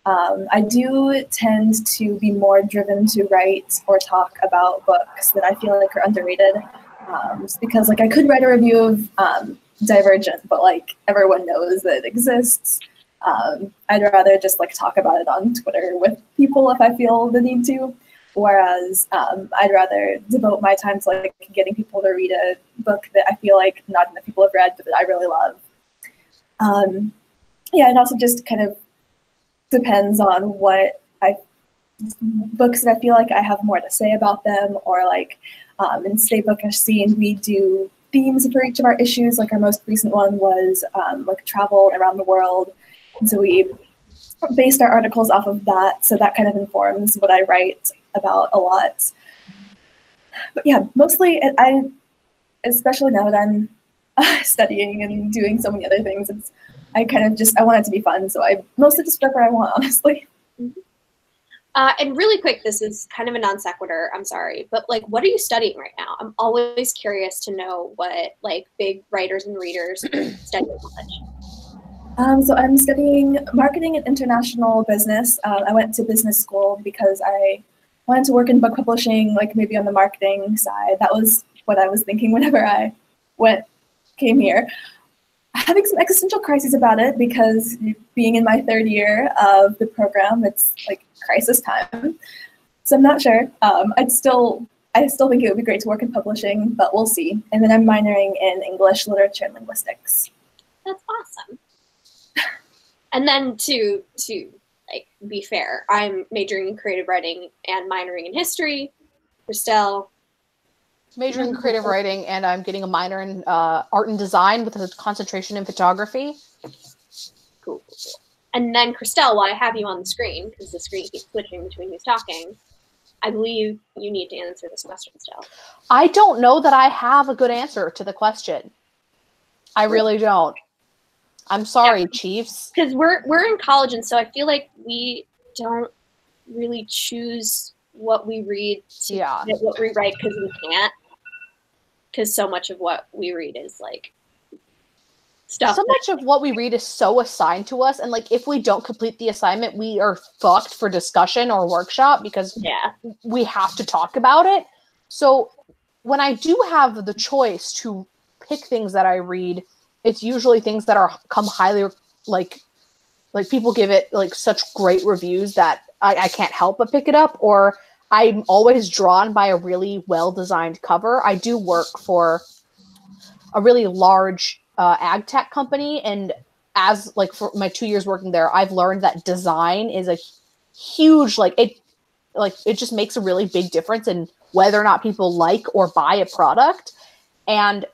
I do tend to be more driven to write or talk about books that I feel are underrated. Just because I could write a review of Divergent, but everyone knows that it exists. I'd rather just talk about it on Twitter with people if I feel the need to. Whereas I'd rather devote my time to getting people to read a book that I feel not enough people have read, but that I really love. Yeah, and also just kind of depends on books that I feel I have more to say about them, or in Stay Bookish Scene, we do themes for each of our issues. Our most recent one was travel around the world. And so we based our articles off of that. So that kind of informs what I write about a lot. But yeah, mostly especially now that I'm studying and doing so many other things, I want it to be fun. So I mostly just whatever I want, honestly. Mm-hmm. And really quick, this is kind of a non sequitur, I'm sorry, but what are you studying right now? I'm always curious to know what big writers and readers study in college. So I'm studying marketing and international business. I went to business school because I wanted to work in book publishing, maybe on the marketing side. That was what I was thinking whenever I came here. Having some existential crises about it because being in my third year of the program, it's crisis time. So I'm not sure. I still think it would be great to work in publishing, but we'll see. And then I'm minoring in English, literature, and linguistics. That's awesome. And then to be fair, I'm majoring in creative writing and minoring in history. Christelle. Majoring in creative writing, and I'm getting a minor in art and design with a concentration in photography. Cool. And then Christelle, while I have you on the screen, because the screen keeps switching between who's talking, I believe you need to answer this question still. I don't know that I have a good answer to the question. I really don't. I'm sorry, yeah. Chiefs. Because we're in college, and so I feel we don't really choose what we read to what we write because we can't. because so much of what we read is like stuff. So much of what we read is so assigned to us, and like if we don't complete the assignment, we are fucked for discussion or workshop because we have to talk about it. So when I do have the choice to pick things that I read, it's usually things that are come highly like people give it like such great reviews that I can't help but pick it up, or I'm always drawn by a really well-designed cover. I do work for a really large ag tech company, and as like for my 2 years working there, I've learned that design is a huge it just makes a really big difference in whether or not people like or buy a product. And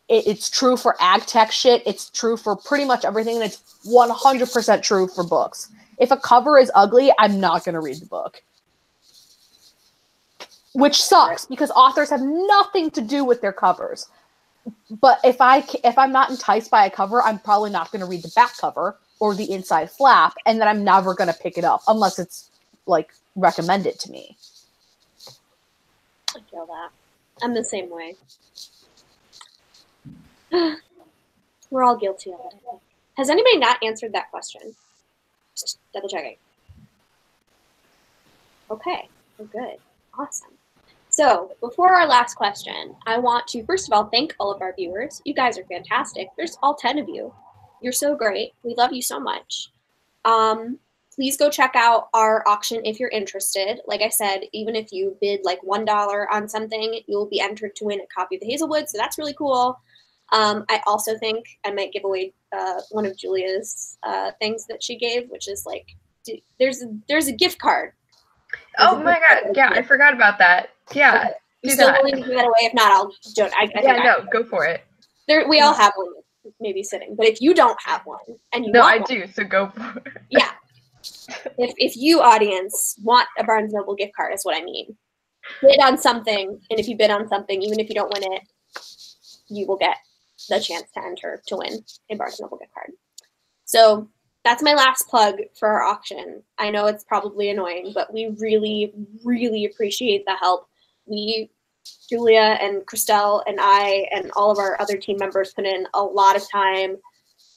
it's true for ag tech shit. It's true for pretty much everything. And it's 100% true for books. If a cover is ugly, I'm not going to read the book. Which sucks because authors have nothing to do with their covers. But if I'm not enticed by a cover, I'm probably not going to read the back cover or the inside flap. And then I'm never going to pick it up unless it's like recommended to me. I feel that. I'm the same way. We're all guilty of it. Has anybody not answered that question? Just double checking. Okay, we're good. Awesome. So before our last question, I want to first of all thank all of our viewers. You guys are fantastic. There's all 10 of you. You're so great. We love you so much. Please go check out our auction if you're interested. Like I said, even if you bid like $1 on something, you'll be entered to win a copy of the Hazelwood. So that's really cool. I also think I might give away one of Julia's things that she gave, which is like, there's a gift card. Oh my god! Yeah, I forgot about that. Yeah, I'm still willing to give that away. If not, I'll don't. Go for it. We all have one maybe sitting, but if you don't have one and you want one, do. So go for it. Yeah. If you audience want a Barnes Noble gift card, is what I mean. Bid on something, and if you bid on something, even if you don't win it, you will get the chance to enter to win a Barnes Noble gift card. So that's my last plug for our auction. I know it's probably annoying, but we really, really appreciate the help. Julia and Christelle and I and all of our other team members put in a lot of time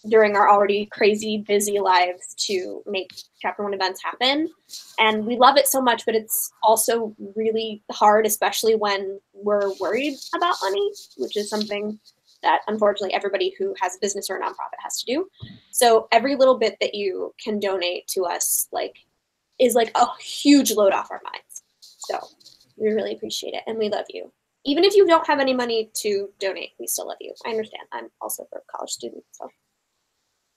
during our already crazy busy lives to make Chapter 1 events happen. And we love it so much, but it's also really hard, especially when we're worried about money, which is something that unfortunately everybody who has a business or a nonprofit has to do. So every little bit that you can donate to us is like a huge load off our minds. So we really appreciate it and we love you. Even if you don't have any money to donate, we still love you. I understand. I'm also a college student, so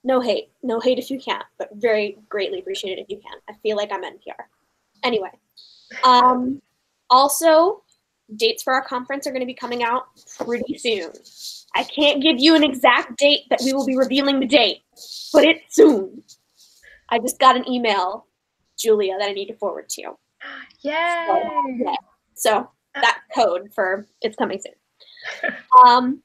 no hate if you can't, but very greatly appreciate it if you can. I feel like I'm NPR. Anyway, also dates for our conference are going to be coming out pretty soon. I can't give you an exact date that we will be revealing the date, but it's soon. I just got an email, Julia, that I need to forward to you. Yay! So that code for it's coming soon.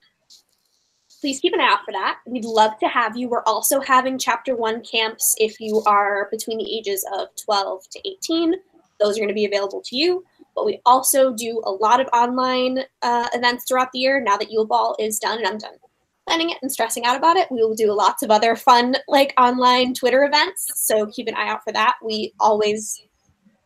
Please keep an eye out for that. We'd love to have you. We're also having Chapter 1 camps if you are between the ages of 12 to 18. Those are going to be available to you. But we also do a lot of online events throughout the year. Now that Yule Ball is done and I'm done planning it and stressing out about it, we will do lots of other fun online Twitter events. So keep an eye out for that. We always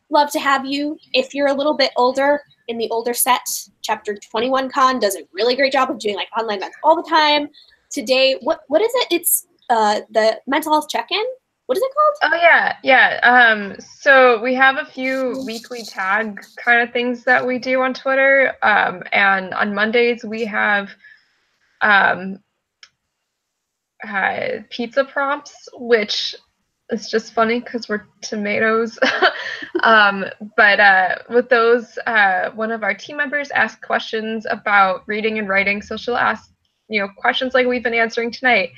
love to have you. If you're a little bit older, in the older set, Chapter 21Con does a really great job of doing online events all the time. Today, what is it? It's the mental health check-in. What is it called? Oh yeah. So we have a few weekly tag kind of things that we do on Twitter. And on Mondays we have pizza prompts, which is just funny because we're tomatoes. But with those, one of our team members asks questions about reading and writing. So she'll ask, questions like we've been answering tonight.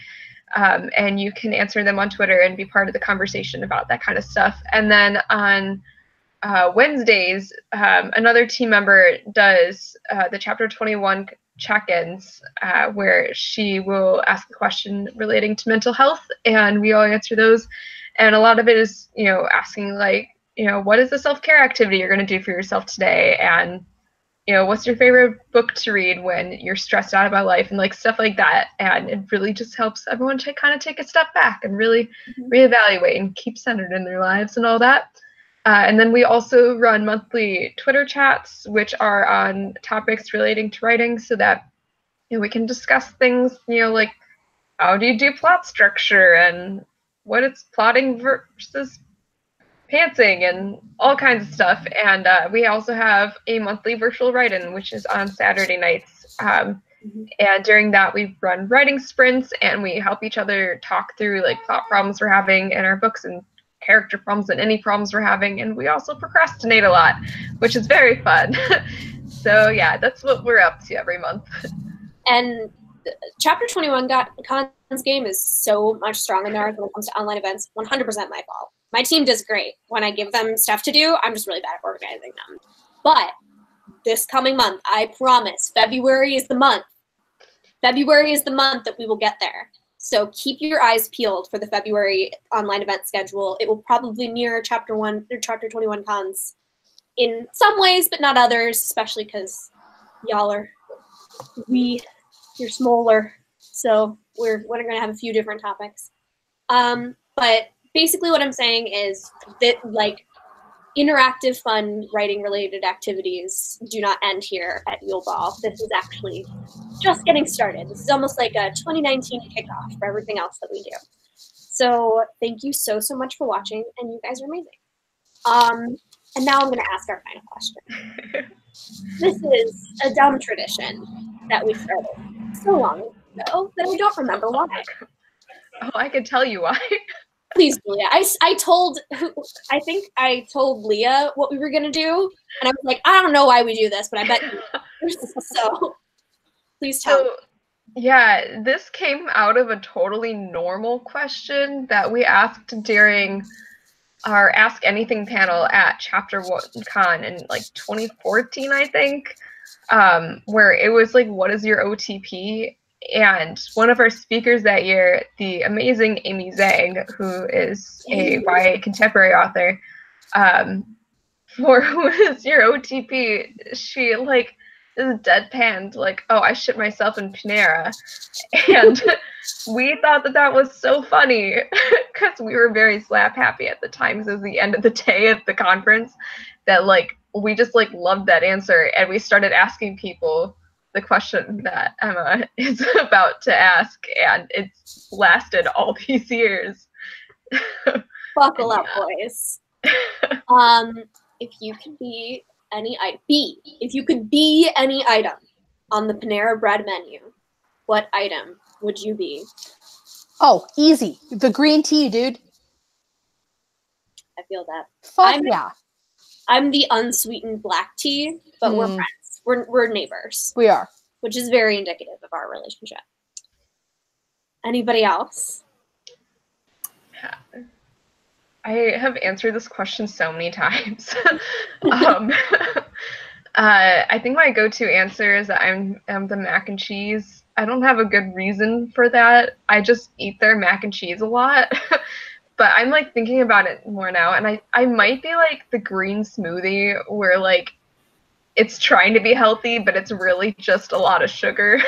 And you can answer them on Twitter and be part of the conversation about that kind of stuff. And then on Wednesdays, another team member does the Chapter 21 check-ins, where she will ask a question relating to mental health, and we all answer those. And a lot of it is, asking what is the self-care activity you're going to do for yourself today? And what's your favorite book to read when you're stressed out about life and like stuff like that. And it really just helps everyone to kind of take a step back and really reevaluate and keep centered in their lives and all that. And then we also run monthly Twitter chats, which are on topics relating to writing, so that we can discuss things, like how do you do plot structure and what it's plotting versus pantsing and all kinds of stuff. And we also have a monthly virtual write-in, which is on Saturday nights. And during that, we run writing sprints, and we help each other talk through like plot problems we're having in our books and character problems and any problems we're having. And we also procrastinate a lot, which is very fun. So yeah, that's what we're up to every month. And Chapter 21Con's game is so much stronger than ours when it comes to online events. 100% my fault. My team does great. When I give them stuff to do, I'm just really bad at organizing them. But this coming month, I promise, February is the month. February is the month that we will get there. So keep your eyes peeled for the February online event schedule. It will probably mirror Chapter 21Con's in some ways, but not others, especially because you're smaller. So we're going to have a few different topics. But basically what I'm saying is that like interactive, fun, writing-related activities do not end here at Yule Ball. This is actually just getting started. This is almost like a 2019 kickoff for everything else that we do. So thank you so much for watching, and you guys are amazing. And now I'm going to ask our final question. This is a dumb tradition that we started so long ago that I don't remember why. Oh, I can tell you why. Please, Leah. I think I told Leah what we were going to do, and I was like, I don't know why we do this, but I bet you. So please tell me. Yeah, this came out of a totally normal question that we asked during our Ask Anything panel at Ch1Con in like 2014, I think, where it was like, what is your OTP? And one of our speakers that year, the amazing Amy Zhang, who is a YA contemporary author, for who is your OTP, she like is deadpanned like, oh, I shit myself in Panera. And we thought that was so funny because we were very slap happy at the time, because it was the end of the day at the conference, that like we just like loved that answer, and we started asking people the question that Emma is about to ask, and it's lasted all these years. Buckle up, boys. If you could be any item on the Panera Bread menu, what item would you be? Oh, easy. The green tea, dude. I feel that. Yeah. I'm the unsweetened black tea, but we're friends. We're neighbors. We are. Which is very indicative of our relationship. Anybody else? I have answered this question so many times. I think my go-to answer is that I'm the mac and cheese. I don't have a good reason for that. I just eat their mac and cheese a lot. But I'm like thinking about it more now, and I might be like the green smoothie where like it's trying to be healthy, but it's really just a lot of sugar.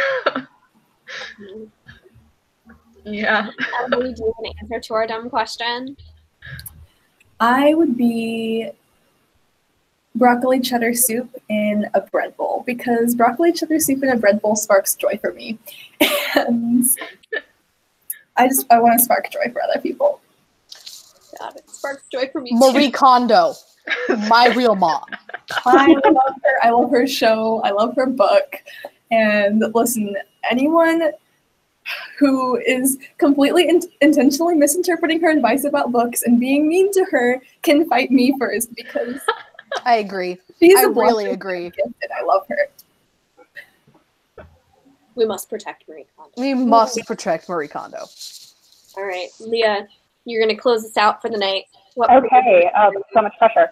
Yeah. Emily, do you want to answer to our dumb question? I would be broccoli cheddar soup in a bread bowl, because broccoli cheddar soup in a bread bowl sparks joy for me. And I want to spark joy for other people. God, it sparks joy for me Marie too. Kondo, my real mom. I love her. I love her show. I love her book. And listen, anyone who is completely intentionally misinterpreting her advice about books and being mean to her can fight me first, because I agree. She's I a really agree. And I love her. We must protect Marie Kondo. We must protect Marie Kondo. All right, Leah, you're going to close us out for the night. Okay, so much pressure.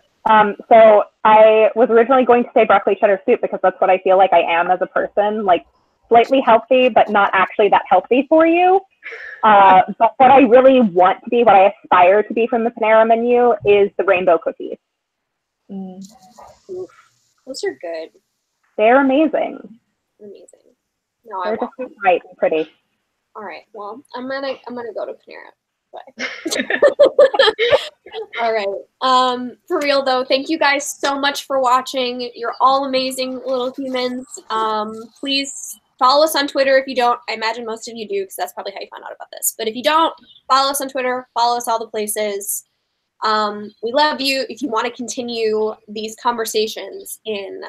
So I was originally going to say broccoli cheddar soup because that's what I feel like I am as a person, like slightly healthy, but not actually that healthy for you. But what I really want to be, what I aspire to be from the Panera menu is the rainbow cookies. Oof. Those are good. They're amazing. Amazing. No, They're just bright and pretty. All right. Well, I'm gonna go to Panera. Bye. All right. For real though, thank you guys so much for watching. You're all amazing little humans. Please follow us on Twitter if you don't. I imagine most of you do because that's probably how you found out about this. But if you don't, follow us on Twitter. Follow us all the places. We love you. If you want to continue these conversations in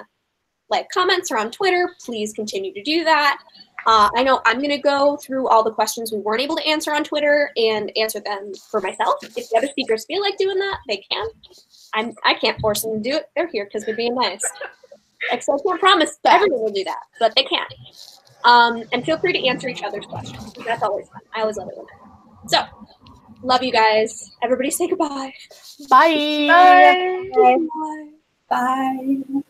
like comments or on Twitter, please continue to do that. I know I'm going to go through all the questions we weren't able to answer on Twitter and answer them for myself. If the other speakers feel like doing that, they can. I can't force them to do it. They're here because they're being nice. Except I can't promise everyone will do that, but they can. And feel free to answer each other's questions. That's always fun. I always love it when that. So, love you guys. Everybody say goodbye. Bye. Bye. Bye.